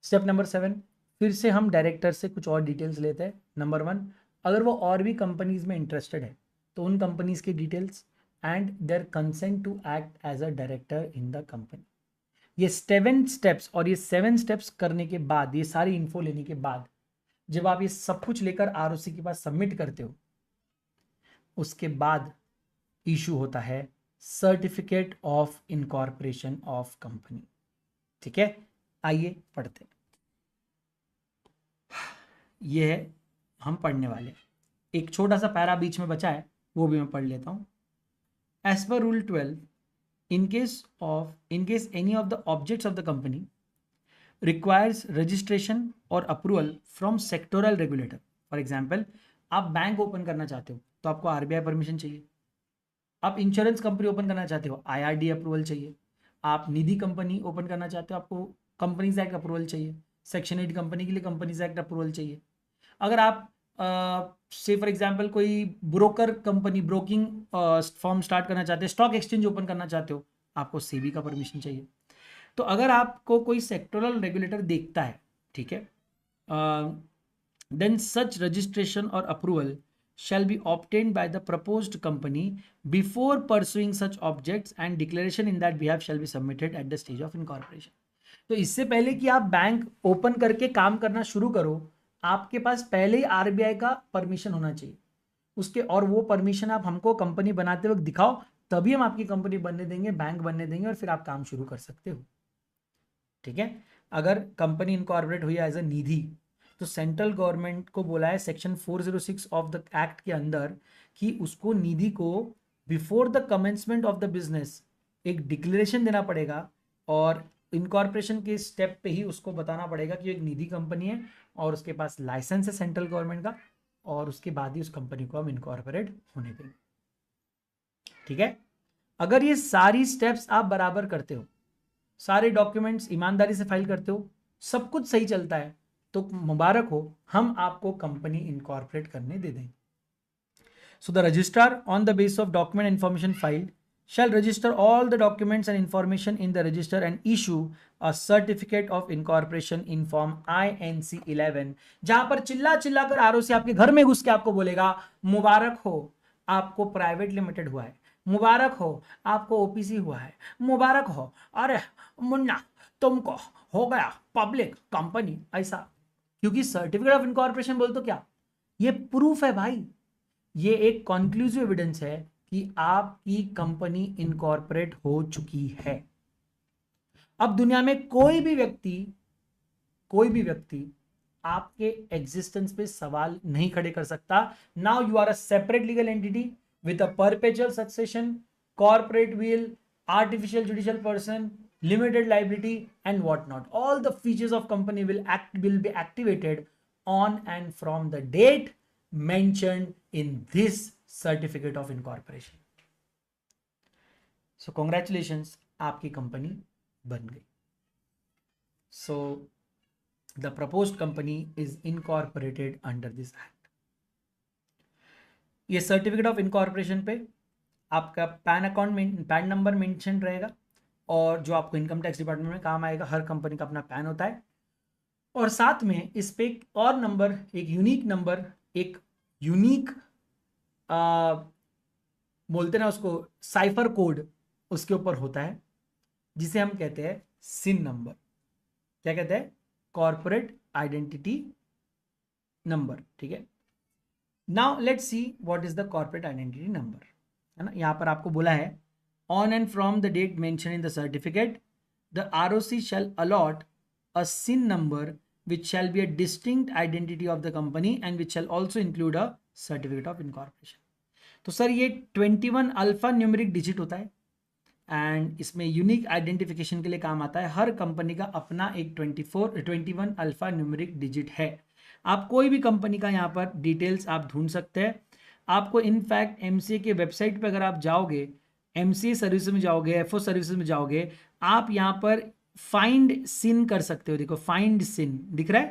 स्टेप नंबर 7, फिर से हम डायरेक्टर से कुछ और डिटेल्स लेते हैं। नंबर 1, अगर वो और भी कंपनीज में इंटरेस्टेड है तो उन कंपनीज की details and their consent to act as a director in the company. ये 7 स्टेप्स, और ये 7 स्टेप्स करने के बाद, ये सारी इन्फो लेने के बाद, जब आप ये सब कुछ लेकर आरओसी के पास सबमिट करते हो, उसके बाद इशू होता है certificate of incorporation of company. ठीक है, आइए पढ़ते हैं। ये है हम पढ़ने वाले। एक छोटा सा पैरा बीच में बचा है, वो भी मैं पढ़ लेता हूं। As per rule 12, in case any of the objects of the company requires registration or approval from sectoral regulator, for example आप बैंक ओपन करना चाहते हो तो आपको आरबीआई परमिशन चाहिए। आप इंश्योरेंस कंपनी ओपन करना चाहते हो, आईआरडी अप्रूवल चाहिए। आप निधि कंपनी ओपन करना चाहते हो, आपको कंपनीज एक्ट अप्रूवल चाहिए। सेक्शन 8 कंपनी के लिए कंपनीज एक्ट अप्रूवल चाहिए। अगर आप से फॉर एग्जांपल कोई broker company, broking form start करना चाहते हैं, स्टॉक एक्सचेंज ओपन करना चाहते हो, आपको सेबी का परमिशन चाहिए। तो अगर आपको कोई सेक्टोरल रेगुलेटर देखता है, ठीक है, देन सच रजिस्ट्रेशन और approval shall be obtained by the proposed company before pursuing such objects and declaration in that behalf shall be submitted at the stage of incorporation. तो इससे पहले कि आप बैंक ओपन करके काम करना शुरू करो, आपके पास पहले ही आरबीआई का परमिशन होना चाहिए उसके, और वो परमिशन आप हमको कंपनी बनाते वक्त दिखाओ, तभी हम आपकी कंपनी बनने देंगे, बैंक बनने देंगे, और फिर आप काम शुरू कर सकते हो। ठीक है, अगर कंपनी इनकॉर्पोरेट हुई एज अ निधि, तो सेंट्रल गवर्नमेंट को बोला है सेक्शन 406 ऑफ द एक्ट के अंदर कि उसको निधि को before the commencement of the business एक डिक्लेरेशन देना पड़ेगा, और इनकॉर्पोरेशन के स्टेप पे ही उसको बताना पड़ेगा कि एक निधि कंपनी है और उसके पास लाइसेंस है सेंट्रल गवर्नमेंट का, और उसके बाद ही उस कंपनी को हम इनकॉर्पोरेट होने देंगे। ठीक है, अगर ये सारी स्टेप्स आप बराबर करते हो, सारे डॉक्यूमेंट्स ईमानदारी से फाइल करते हो, सब कुछ सही चलता है, तो मुबारक हो, हम आपको कंपनी इनकॉर्पोरेट करने दे देंगे। So the registrar on the basis of document information filed shall register all the documents and information in the register and issue a certificate of incorporation in form INC 11, जहां पर चिल्ला चिल्ला कर आरओसी आपके घर में घुस के आपको बोलेगा मुबारक हो आपको प्राइवेट लिमिटेड हुआ है, मुबारक हो आपको ओपीसी हुआ है, मुबारक हो अरे मुन्ना तुमको हो गया पब्लिक कंपनी ऐसा। क्योंकि सर्टिफिकेट ऑफ इनकॉर्पोरेशन बोल तो क्या, ये प्रूफ है भाई, ये एक कॉन्क्लूसिव एविडेंस है कि आपकी कंपनी इनकॉर्पोरेट हो चुकी है। अब दुनिया में कोई भी व्यक्ति आपके एग्जिस्टेंस पे सवाल नहीं खड़े कर सकता। Now you are a separate legal entity with a perpetual succession, corporate will, artificial judicial person, limited liability and whatnot. All the features of company will be activated on and from the date mentioned in this certificate of incorporation. So congratulations, आपकी कंपनी बन गई। So the proposed company is incorporated under this act. ये सर्टिफिकेट ऑफ इनकॉर्पोरेशन पे आपका पैन नंबर मेंशन रहेगा, और जो आपको इनकम टैक्स डिपार्टमेंट में काम आएगा। हर कंपनी का अपना पैन होता है, और साथ में इस पे एक और नंबर, एक यूनिक नंबर, एक यूनिक बोलते ना उसको, साइफर कोड उसके ऊपर होता है, जिसे हम कहते हैं सिन नंबर। क्या कहते हैं? Corporate identity number. ठीक है, now let's see what is the corporate identity number, है ना। यहां पर आपको बोला है on and from the date mention in the certificate the ROC shall allot a SIN number which shall be a distinct identity of the company and which shall also include a certificate of incorporation। तो सर ये 21 अल्फा न्यूमेरिक डिजिट होता है, एंड इसमें यूनिक आइडेंटिफिकेशन के लिए काम आता है। हर कंपनी का अपना एक 21 अल्फा न्यूमेरिक डिजिट है। आप कोई भी कंपनी का यहाँ पर डिटेल्स आप ढूंढ सकते हैं। आपको इनफैक्ट एमसीए के वेबसाइट पर अगर आप जाओगे, एमसीए सर्विस में जाओगे, एफओ सर्विसेज में जाओगे, आप यहाँ पर फाइंड सिन कर सकते हो। देखो फाइंड सिन दिख रहा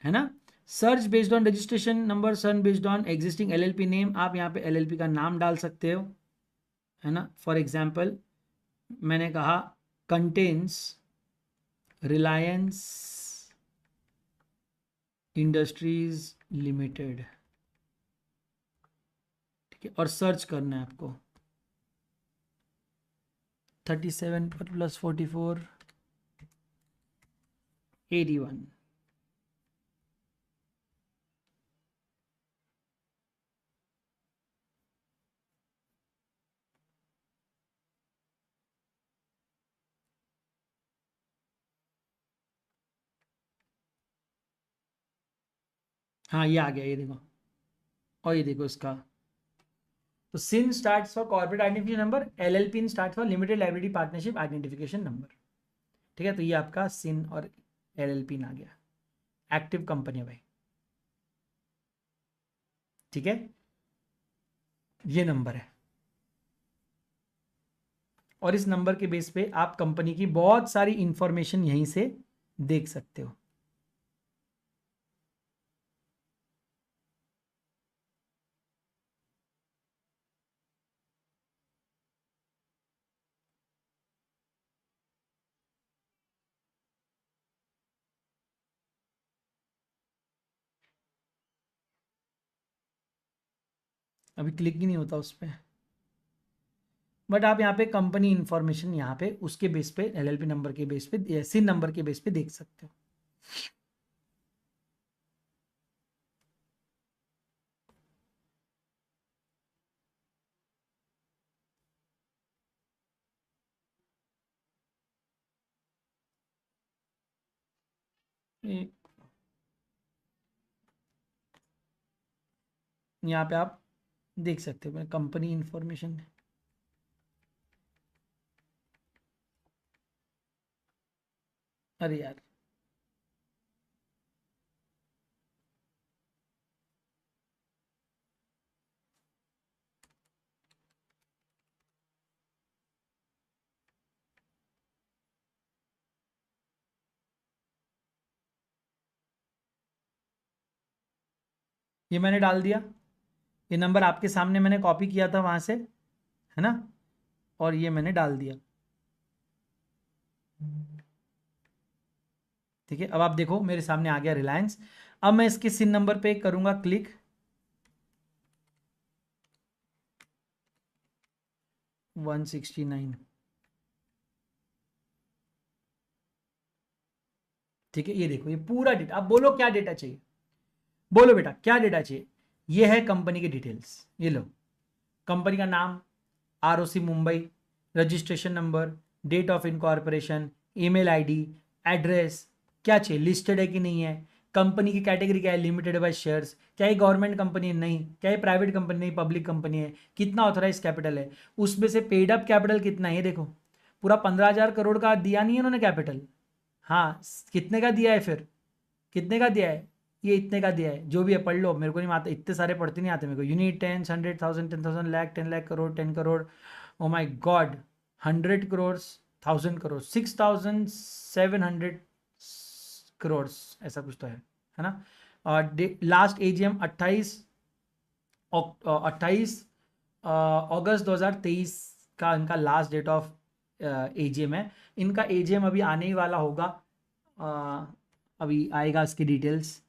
है ना। Search based on registration number, search based on existing LLP name. आप यहाँ पे एलएलपी का नाम डाल सकते हो, है ना। फॉर एग्जाम्पल मैंने कहा कंटेन्स रिलायंस इंडस्ट्रीज लिमिटेड, ठीक है, और सर्च करना है आपको 37 + 44 81। हाँ ये आ गया, ये देखो, और ये देखो इसका। तो CIN starts for corporate identification number, LLP start for limited liability partnership identification number. ठीक है, तो ये आपका सिन और एलएलपी आ गया, एक्टिव कंपनी है भाई। ठीक है, ये नंबर है, और इस नंबर के बेस पे आप कंपनी की बहुत सारी इंफॉर्मेशन यहीं से देख सकते हो। अभी क्लिक ही नहीं होता उस पर, बट आप यहाँ पे कंपनी इंफॉर्मेशन यहाँ पे उसके बेस पे, एलएलपी नंबर के बेस पे, सिन नंबर के बेस पे देख सकते हो। यहाँ पे आप देख सकते हो कंपनी इंफॉर्मेशन। अरे यार, ये मैंने डाल दिया, ये नंबर आपके सामने मैंने कॉपी किया था वहां से, है ना, और ये मैंने डाल दिया। ठीक है, अब आप देखो मेरे सामने आ गया रिलायंस। अब मैं इसके सिन नंबर पे करूंगा क्लिक, 169। ठीक है, ये देखो, ये पूरा डेटा। अब बोलो क्या डेटा चाहिए, बोलो बेटा क्या डेटा चाहिए। ये है कंपनी की डिटेल्स, ये लो, कंपनी का नाम, आरओसी मुंबई, registration number, date of incorporation, email ID, address, क्या चाहिए, लिस्टेड है कि नहीं है, कंपनी की कैटेगरी क्या है, लिमिटेड बाय शेयर्स, क्या ये गवर्नमेंट कंपनी है, नहीं, क्या ये प्राइवेट कंपनी, नहीं, पब्लिक कंपनी है, कितना ऑथराइज कैपिटल है, उसमें से पेड अप कैपिटल कितना है, ये देखो पूरा 15,000 करोड़ का दिया नहीं है उन्होंने कैपिटल। हाँ, कितने का दिया है फिर, कितने का दिया है, ये इतने का दिया है, जो भी है पढ़ लो, मेरे को नहीं आता, इतने सारे पढ़ते नहीं आते मेरे को। Unit 10, 100,000, 10,000, lakh, 10 lakh crore, 10 crore, O my God, 100 crore, 1,000 crore, 6,700 crore, ऐसा कुछ तो है ना। और लास्ट एजीएम 28 अगस्त 2023 का इनका लास्ट डेट ऑफ एजीएम है। इनका एजीएम अभी आने ही वाला होगा। अभी आएगा इसकी डिटेल्स,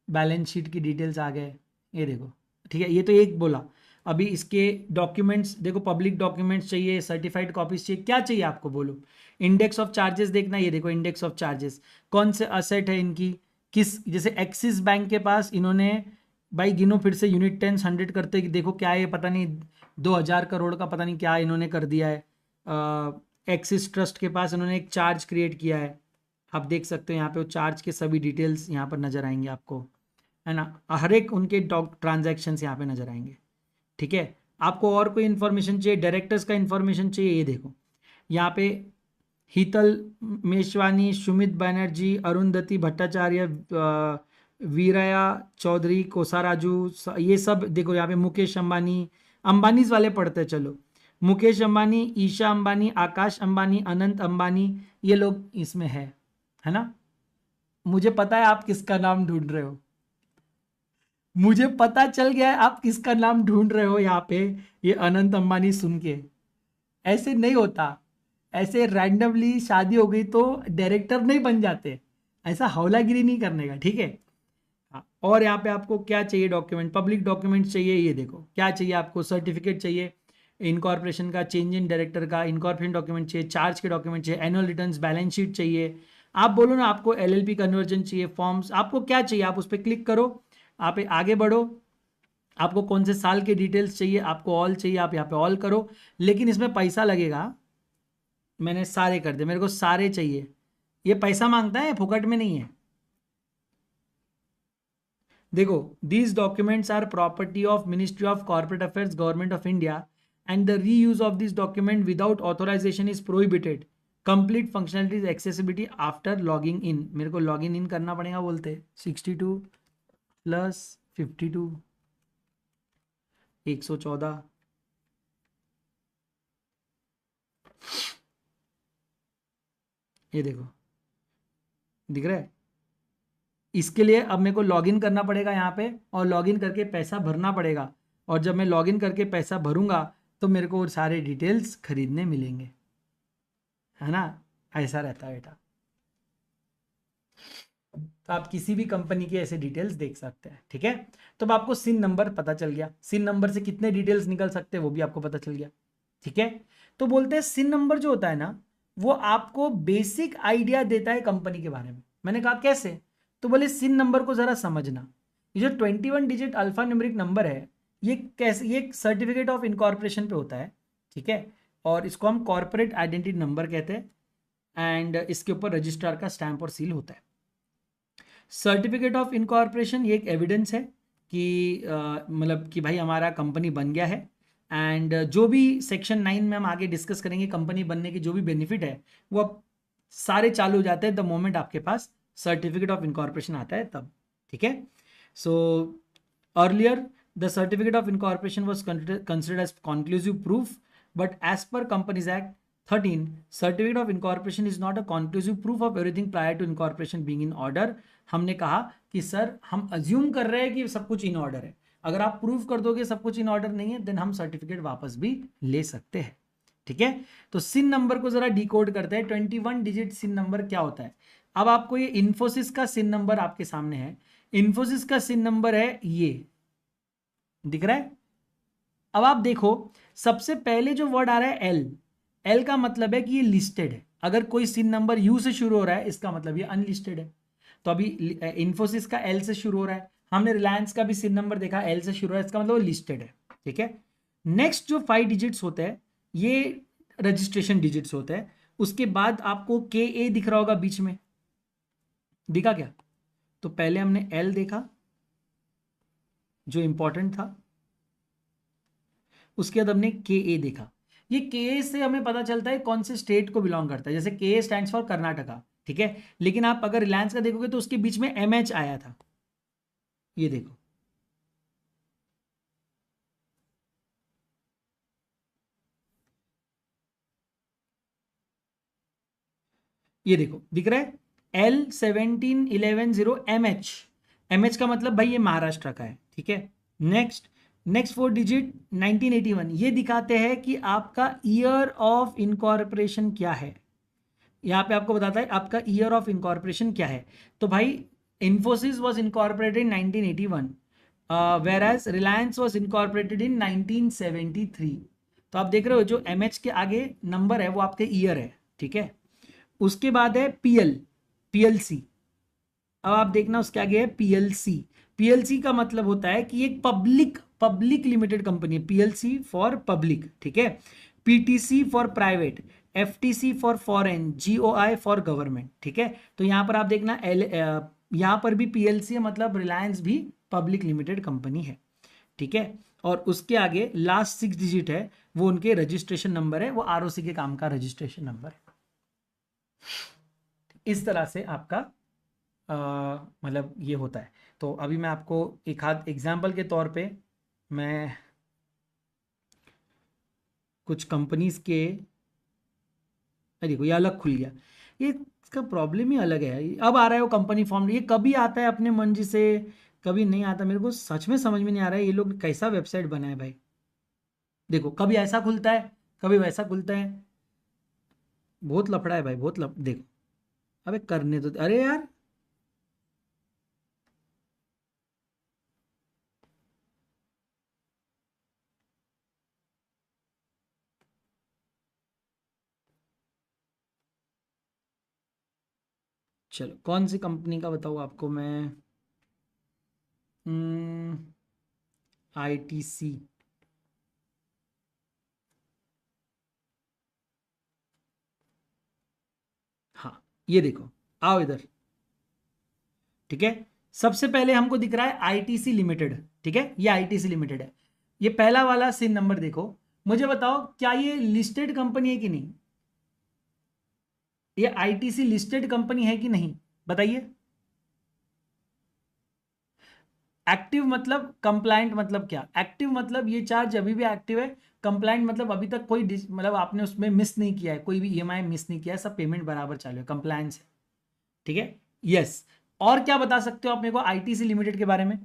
बैलेंस शीट की डिटेल्स आ गए, ये देखो। ठीक है, ये तो एक बोला। अभी इसके डॉक्यूमेंट्स देखो, पब्लिक डॉक्यूमेंट्स चाहिए, सर्टिफाइड कॉपीज चाहिए, क्या चाहिए आपको बोलो। इंडेक्स ऑफ चार्जेस देखना, ये देखो इंडेक्स ऑफ चार्जेस, कौन से असेट है इनकी, किस, जैसे एक्सिस बैंक के पास इन्होंने, भाई गिनो फिर से, यूनिट 10 100 करते देखो क्या है, पता नहीं 2000 करोड़ का पता नहीं क्या इन्होंने कर दिया है। एक्सिस ट्रस्ट के पास इन्होंने एक चार्ज क्रिएट किया है, आप देख सकते हो यहाँ पे वो चार्ज के सभी डिटेल्स यहाँ पर नजर आएंगे आपको, है ना। हर एक उनके ट्रांजैक्शंस यहाँ पे नजर आएंगे। ठीक है, आपको और कोई इन्फॉर्मेशन चाहिए, डायरेक्टर्स का इन्फॉर्मेशन चाहिए, ये देखो यहाँ पे हीतल मेशवानी, सुमित बनर्जी, अरुंधति भट्टाचार्य, वीरया चौधरी, कोसाराजू, ये सब देखो यहाँ पे। मुकेश अंबानी, अंबानीज वाले पढ़ते हैं, चलो। मुकेश अंबानी, ईशा अंबानी, आकाश अंबानी, अनंत अंबानी, ये लोग इसमें है ना। मुझे पता है आप किसका नाम ढूंढ रहे हो, मुझे पता चल गया है आप किसका नाम ढूंढ रहे हो यहाँ पे, ये अनंत अंबानी सुन के। ऐसे नहीं होता, ऐसे रैंडमली शादी हो गई तो डायरेक्टर नहीं बन जाते, ऐसा हौलागिरी नहीं करने का, ठीक है। हाँ, और यहाँ पे आपको क्या चाहिए डॉक्यूमेंट, पब्लिक डॉक्यूमेंट चाहिए, ये देखो क्या चाहिए आपको, सर्टिफिकेट चाहिए इनकॉर्पोरेशन का, चेंज इन डायरेक्टर का, इनकॉर्पोरेशन डॉक्यूमेंट चाहिए, चार्ज के डॉक्यूमेंट चाहिए, एनुअल रिटर्न्स, बैलेंस शीट चाहिए। आप बोलो ना आपको एलएलपी कन्वर्जन चाहिए, फॉर्म्स, आपको क्या चाहिए आप उस पर क्लिक करो, आप आगे बढ़ो। आपको कौन से साल के डिटेल्स चाहिए, आपको ऑल चाहिए, आप यहाँ पे ऑल करो, लेकिन इसमें पैसा लगेगा। मैंने सारे कर दिए, मेरे को सारे चाहिए, ये पैसा मांगता है, फुकट में नहीं है। देखो, these documents are property of ministry of corporate affairs, government of India, and the reuse of this document without authorisation is prohibited. Complete functionalities accessibility after logging in, मेरे को लॉगिन इन करना पड़ेगा बोलते। 62 प्लस 52 114, ये देखो दिख रहा है। इसके लिए अब मेरे को लॉगिन करना पड़ेगा यहाँ पे, और लॉगिन करके पैसा भरना पड़ेगा, और जब मैं लॉगिन करके पैसा भरूंगा तो मेरे को सारे डिटेल्स खरीदने मिलेंगे, है ना। ऐसा रहता है बेटा। तो आप किसी भी कंपनी के ऐसे डिटेल्स देख सकते हैं, ठीक है। तो अब आपको सिन नंबर पता चल गया, सिन नंबर से कितने डिटेल्स निकल सकते हैं वो भी आपको पता चल गया, ठीक है। तो बोलते हैं सिन नंबर जो होता है ना, वो आपको बेसिक आइडिया देता है कंपनी के बारे में। मैंने कहा कैसे, तो बोले सिन नंबर को जरा समझना। ये जो 21 डिजिट अल्फा न्यूमेरिक नंबर है, ये कैसे, ये सर्टिफिकेट ऑफ इनकॉर्पोरेशन पे होता है, ठीक है। और इसको हम कॉर्पोरेट आइडेंटिटी नंबर कहते हैं, एंड इसके ऊपर रजिस्ट्रार का स्टैंप और सील होता है। सर्टिफिकेट ऑफ इनकॉर्पोरेशन ये एक एविडेंस है कि मतलब कि भाई हमारा कंपनी बन गया है, एंड जो भी सेक्शन 9 में हम आगे डिस्कस करेंगे, कंपनी बनने के जो भी बेनिफिट है वो अब सारे चालू हो जाते हैं द मोमेंट आपके पास सर्टिफिकेट ऑफ इनकॉर्पोरेशन आता है तब, ठीक है। So earlier the certificate of incorporation was considered as conclusive proof, but as per companies act 13, certificate of incorporation is not a conclusive proof of everything prior to incorporation being in order। हमने कहा कि सर हम अज्यूम कर रहे हैं कि सब कुछ इन ऑर्डर है, अगर आप प्रूफ कर दोगे सब कुछ इन ऑर्डर नहीं है, देन हम सर्टिफिकेट वापस भी ले सकते हैं, ठीक है। तो सिन नंबर को जरा डिकोड करते हैं, 21 डिजिट सिन नंबर क्या होता है। अब आपको ये इन्फोसिस का सिन नंबर आपके सामने है, इन्फोसिस का सिन नंबर है, ये दिख रहा है। अब आप देखो सबसे पहले जो वर्ड आ रहा है एल, एल का मतलब है कि ये लिस्टेड है। अगर कोई सिन नंबर यू से शुरू हो रहा है इसका मतलब ये अनलिस्टेड है। तो अभी इन्फोसिस का एल से शुरू हो रहा है, हमने रिलायंस का भी सिन नंबर देखा एल से शुरू हो रहा है, इसका मतलब लिस्टेड है, ठीक है। नेक्स्ट जो 5 डिजिट्स होते हैं ये रजिस्ट्रेशन डिजिट्स होते हैं। उसके बाद आपको के ए दिख रहा होगा बीच में, दिखा क्या। तो पहले हमने एल देखा जो इंपॉर्टेंट था, उसके बाद हमने के ए देखा। ये के से हमें पता चलता है कौन से स्टेट को बिलोंग करता है, जैसे के स्टैंड्स फॉर कर्नाटका, ठीक है। लेकिन आप अगर रिलायंस का देखोगे तो उसके बीच में एमएच आया था, ये देखो, ये देखो दिख रहा है L1711 0 MH, एमएच का मतलब भाई ये महाराष्ट्र का है, ठीक है। नेक्स्ट नेक्स्ट 4 डिजिट 1981, ये दिखाते हैं कि आपका ईयर ऑफ इनकॉर्पोरेशन क्या है। यहाँ पे आपको बताता है आपका ईयर ऑफ इनकॉर्पोरेशन क्या है। तो भाई Infosys was incorporated in 1981, whereas Reliance was incorporated in 1973। तो आप देख रहे हो जो एमएच के आगे नंबर है वो आपके ईयर है, ठीक है। उसके बाद है पीएलसी। अब आप देखना उसके आगे है पीएलसी। पीएलसी का मतलब होता है कि एक पब्लिक लिमिटेड कंपनी है, पीएलसी फॉर पब्लिक, ठीक है। PTC for private, FTC for foreign, GOI for government, ठीक है। तो यहां पर आप देखना यहां पर भी पीएलसी है, मतलब रिलायंस भी पब्लिक लिमिटेड कंपनी है, ठीक है। और उसके आगे लास्ट 6 डिजिट है, वो उनके रजिस्ट्रेशन नंबर है, वो आरओसी के काम का रजिस्ट्रेशन नंबर है। इस तरह से आपका मतलब ये होता है। तो अभी मैं आपको एक आध एग्जाम्पल के तौर पे मैं कुछ कंपनीज के, देखो ये अलग खुल गया, ये इसका प्रॉब्लम ही अलग है। अब आ रहा है वो कंपनी फॉर्म, ये कभी आता है अपने मर्जी से, कभी नहीं आता। मेरे को सच में समझ में नहीं आ रहा है ये लोग कैसा वेबसाइट बनाए भाई। देखो कभी ऐसा खुलता है, कभी वैसा खुलता है, बहुत लफड़ा है भाई, देखो अबे करने तो, अरे यार चलो कौन सी कंपनी का बताऊँ आपको मैं। आईटीसी, हाँ ये देखो, आओ इधर, ठीक है। सबसे पहले हमको दिख रहा है आईटीसी लिमिटेड, ठीक है, ये आईटीसी लिमिटेड है। ये पहला वाला सिन नंबर देखो, मुझे बताओ क्या ये लिस्टेड कंपनी है कि नहीं, ये आईटीसी लिस्टेड कंपनी है कि नहीं, बताइए। एक्टिव मतलब कंप्लाइंट मतलब क्या, एक्टिव मतलब ये चार्ज अभी भी एक्टिव है, कंप्लाइंट मतलब अभी तक कोई मतलब आपने उसमें मिस नहीं किया है, कोई भी ईएमआई मिस नहीं किया है, सब पेमेंट बराबर चालू है, कंप्लायंस है, ठीक है। यस। और क्या बता सकते हो आप मेरे को आईटीसी लिमिटेड के बारे में।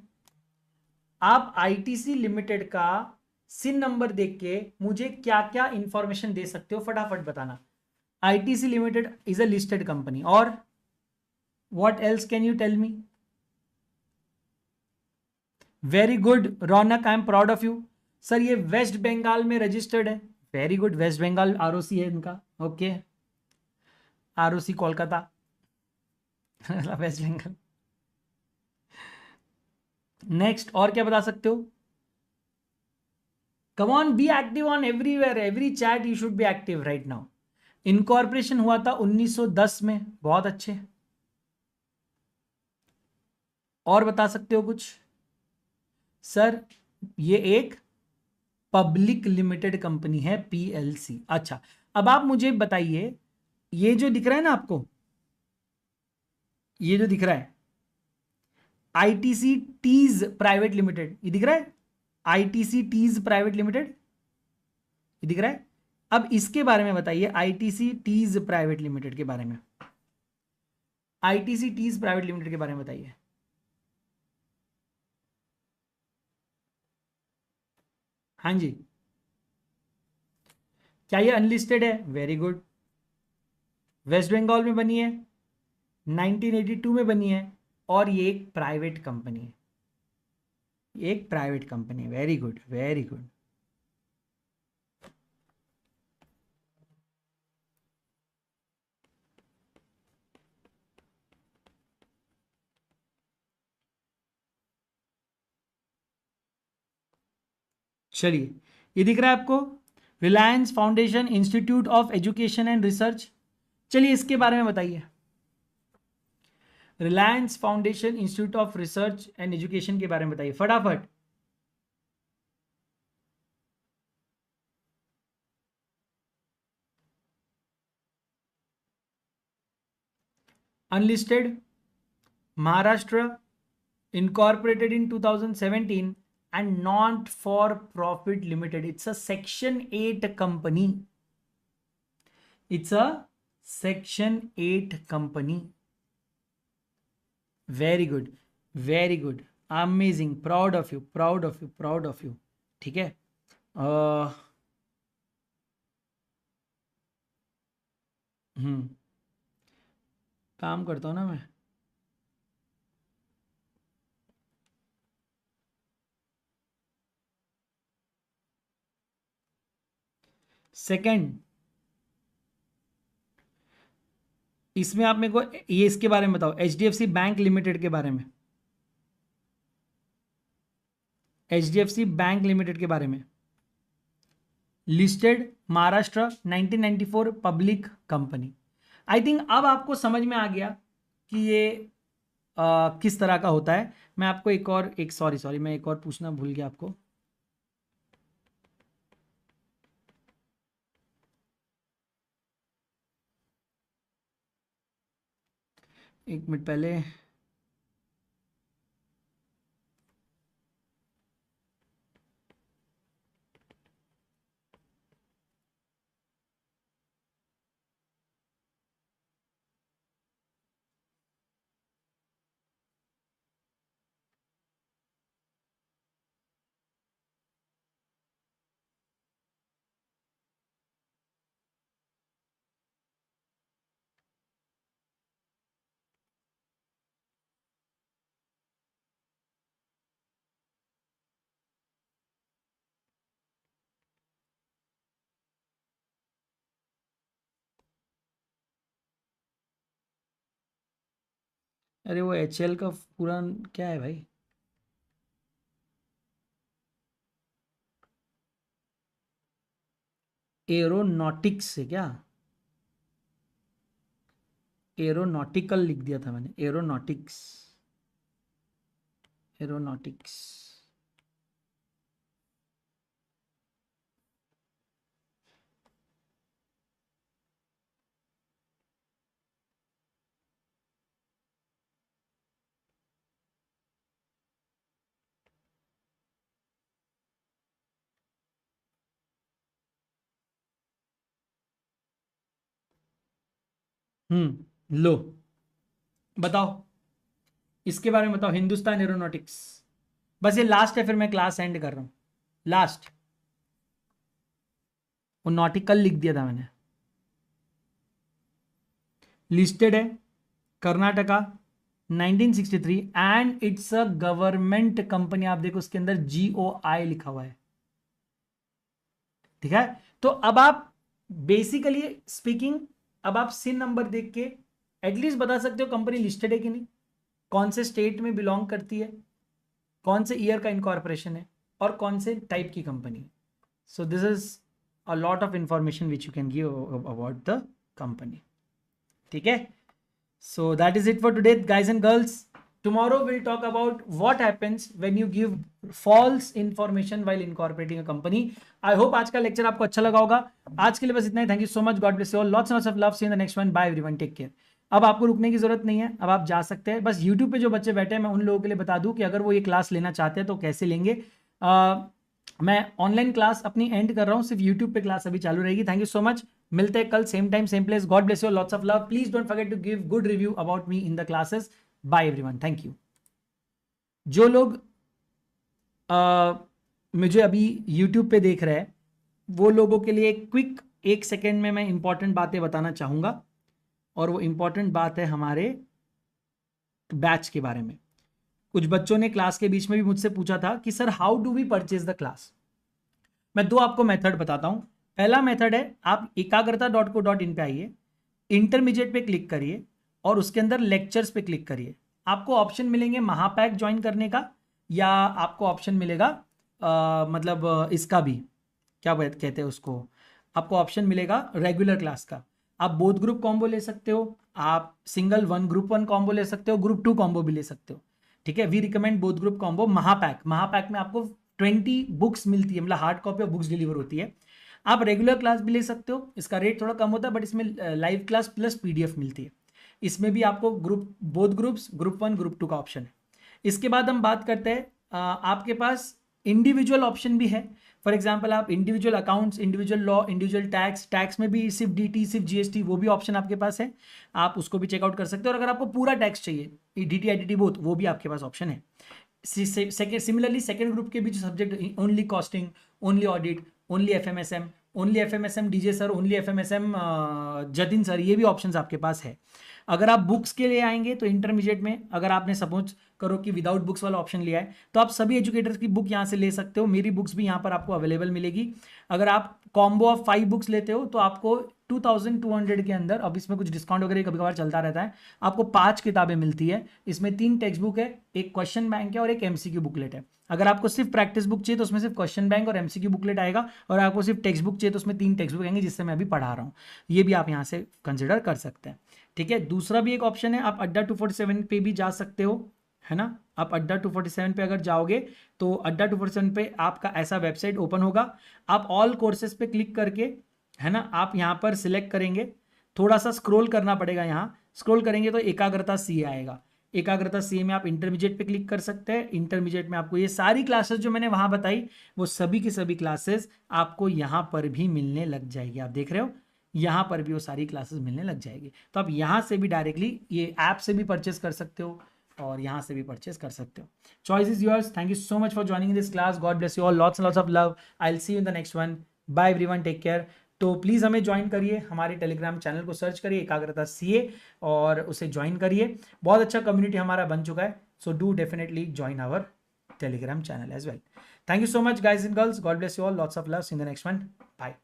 आप आईटीसी लिमिटेड का सिन नंबर देख के मुझे क्या क्या इंफॉर्मेशन दे सकते हो, फटाफट बताना। ITC limited is a listed company, और what else can you tell me. Very good Raunak, I am proud of you. Sir ये वेस्ट बंगाल में रजिस्टर्ड है, very good, West Bengal ROC है इनका, okay. ROC Kolkata West Bengal. Next और क्या बता सकते हो। Come on, be active on everywhere, every chat you should be active right now. Incorporation हुआ था 1910 में, बहुत अच्छे। और बता सकते हो कुछ। सर ये एक पब्लिक लिमिटेड कंपनी है, पीएलसी। अच्छा अब आप मुझे बताइए, ये जो दिख रहा है ना आपको, ये जो दिख रहा है आईटीसी टीज प्राइवेट लिमिटेड, ये दिख रहा है आईटीसी टीज प्राइवेट लिमिटेड, ये दिख रहा है। अब इसके बारे में बताइए, आईटीसी टीज प्राइवेट लिमिटेड के बारे में, आईटीसी टीज प्राइवेट लिमिटेड के बारे में बताइए। हाँ जी, क्या ये अनलिस्टेड है, वेरी गुड। वेस्ट बंगाल में बनी है, 1982 में बनी है, और ये एक प्राइवेट कंपनी है, एक private company, very good very good. चलिए ये दिख रहा है आपको, Reliance foundation institute of education and research. चलिए इसके बारे में बताइए, Reliance foundation institute of research and education के बारे में बताइए फटाफट। Unlisted, Maharashtra, incorporated in 2017 and not for profit limited, it's a section 8 company, it's a section 8 company, very good, very good, amazing, proud of you, proud of you, proud of you, ठीक है। काम करता हूँ ना मैं। सेकंड, इसमें आप मेरे को ये इसके बारे में बताओ, HDFC बैंक लिमिटेड के बारे में, HDFC बैंक लिमिटेड के बारे में। Listed Maharashtra, 1994 public company. I think अब आपको समझ में आ गया कि ये किस तरह का होता है। मैं आपको सॉरी मैं एक और पूछना भूल गया आपको। एक मिनट पहले, अरे वो HL का पूरा क्या है भाई? एरोनॉटिक्स से क्या? एरोनॉटिकल लिख दिया था मैंने, एरोनॉटिक्स, एरोनॉटिक्स। लो बताओ, इसके बारे में बताओ, हिंदुस्तान एरोनॉटिक्स। बस ये लास्ट है, फिर मैं क्लास एंड कर रहा हूँ। लास्ट, वो नॉटिकल लिख दिया था मैंने। लिस्टेड है Karnataka, 1963, and it's a government company. आप देखो उसके अंदर GOI लिखा हुआ है, ठीक है। तो अब आप बेसिकली स्पीकिंग, अब आप सिन नंबर देख के एटलीस्ट बता सकते हो कंपनी लिस्टेड है कि नहीं, कौन से स्टेट में बिलोंग करती है, कौन से ईयर का इनकॉर्पोरेशन है, और कौन से टाइप की कंपनी है। So this is a lot of information which you can give about the company, ठीक है। So that is it for today, guys and girls. Tomorrow we'll talk about what happens when you give false information while incorporating a company. I hope आज का लेक्चर आपको अच्छा लगा होगा। आज के लिए बस इतना ही। Thank you so much, God bless you all, lots of love, see in the next one, bye everyone, take care. अब आपको रुकने की जरूरत नहीं है, अब आप जा सकते हैं। बस यूट्यूब पे जो बच्चे बैठे हैं, मैं उन लोगों के लिए बता दूं कि अगर वो ये क्लास लेना चाहते हैं तो कैसे लेंगे। मैं ऑनलाइन क्लास अपनी एंड कर रहा हूँ, सिर्फ यूट्यूब पे क्लास अभी चालू रहेगी। थैंक यू सो मच, मिलते हैं कल same time same place. God bless you, lots of love, please don't forget to give good review about me in the classes. Bye everyone, thank you. जो लोग मुझे अभी यूट्यूब पे देख रहे हैं, वो लोगों के लिए क्विक 1 सेकेंड में मैं इंपॉर्टेंट बातें बताना चाहूंगा, और वो इंपॉर्टेंट बात है हमारे बैच के बारे में। कुछ बच्चों ने क्लास के बीच में भी मुझसे पूछा था कि sir how do we purchase the class. मैं 2 आपको मेथड बताता हूं। पहला मेथड है, आप ekagrata.co.in पे आइए, इंटरमीडिएट पे क्लिक करिए और उसके अंदर लेक्चर्स पे क्लिक करिए। आपको ऑप्शन मिलेंगे महापैक ज्वाइन करने का, या आपको ऑप्शन मिलेगा इसका भी, क्या कहते हैं उसको, आपको ऑप्शन मिलेगा रेगुलर क्लास का। आप बोथ ग्रुप कॉम्बो ले सकते हो, आप सिंगल ग्रुप 1 कॉम्बो ले सकते हो, ग्रुप 2 कॉम्बो भी ले सकते हो, ठीक है। We recommend both group combo. महापैक में आपको 20 बुक्स मिलती है, मतलब hard copy of books deliver होती है। आप रेगुलर क्लास भी ले सकते हो, इसका रेट थोड़ा कम होता है, बट इसमें लाइव क्लास प्लस PDF मिलती है। इसमें भी आपको बोथ ग्रुप्स, ग्रुप 1 ग्रुप 2 का ऑप्शन है। इसके बाद हम बात करते हैं, आपके पास इंडिविजुअल ऑप्शन भी है। फॉर एग्जाम्पल, आप individual accounts, individual law, individual tax में भी सिर्फ DT, सिर्फ GST, वो भी ऑप्शन आपके पास है, आप उसको भी चेकआउट कर सकते हो। और अगर आपको पूरा टैक्स चाहिए, DT ITT बोथ, वो भी आपके पास ऑप्शन है। सिमिलरली सेकेंड ग्रुप के भी जो subject only costing, only audit, only FMSM DJ sir, only FMSM Jatin sir, ये भी ऑप्शंस आपके पास है। अगर आप बुक्स के लिए आएंगे तो इंटरमीडिएट में अगर आपने सपोज करो कि विदाउट बुक्स वाला ऑप्शन लिया है तो आप सभी एजुकेटर्स की बुक यहाँ से ले सकते हो। मेरी बुक्स भी यहाँ पर आपको अवेलेबल मिलेगी। अगर आप कॉम्बो ऑफ 5 बुक्स लेते हो तो आपको 2200 के अंदर, अब इसमें कुछ डिस्काउंट वगैरह कभी कभार चलता रहता है, आपको 5 किताबें मिलती है। इसमें 3 टेक्स्ट बुक है, एक क्वेश्चन बैंक है और एक एमसीक्यू बुकलेट है। अगर आपको सिर्फ प्रैक्टिस बुक चाहिए तो उसमें सिर्फ क्वेश्चन बैंक और एमसीक्यू बुकलेट आएगा, और आपको सिर्फ टेक्स्ट बुक चाहिए तो उसमें 3 टेक्स्ट बुक आएंगे जिससे मैं अभी पढ़ा रहा हूँ। ये भी आप यहाँ से कंसिडर कर सकते हैं। ठीक है, दूसरा भी एक ऑप्शन है, आप अड्डा 247 पे भी जा सकते हो, है ना। आप अड्डा 247 पे अगर जाओगे तो अड्डा 247 पे आपका ऐसा वेबसाइट ओपन होगा। आप ऑल कोर्सेज पे क्लिक करके, है ना, आप यहाँ पर सिलेक्ट करेंगे, थोड़ा सा स्क्रॉल करना पड़ेगा। यहाँ स्क्रॉल करेंगे तो एकाग्रता सीए आएगा। एकाग्रता सीए में आप इंटरमीडिएट पे क्लिक कर सकते हैं। इंटरमीडिएट में आपको ये सारी क्लासेस जो मैंने वहां बताई वो सभी की सभी क्लासेस आपको यहाँ पर भी मिलने लग जाएगी। आप देख रहे हो यहाँ पर भी वो सारी क्लासेस मिलने लग जाएगी। तो आप यहाँ से भी डायरेक्टली ये ऐप से भी परचेस कर सकते हो और यहाँ से भी परचेस कर सकते हो। Choice is yours. Thank you so much for joining this class. God bless you all, lots and lots of love. I will see you in the next one. Bye everyone, take care. तो प्लीज़ हमें ज्वाइन करिए, हमारे टेलीग्राम चैनल को सर्च करिए एकाग्रता सीए और उसे ज्वाइन करिए। बहुत अच्छा कम्युनिटी हमारा बन चुका है, so do definitely join our Telegram channel as well. Thank you so much guys and girls, God bless you all, lots of love, in the next one, bye.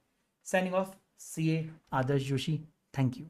Signing off, CA Adarsh Joshi, thank you.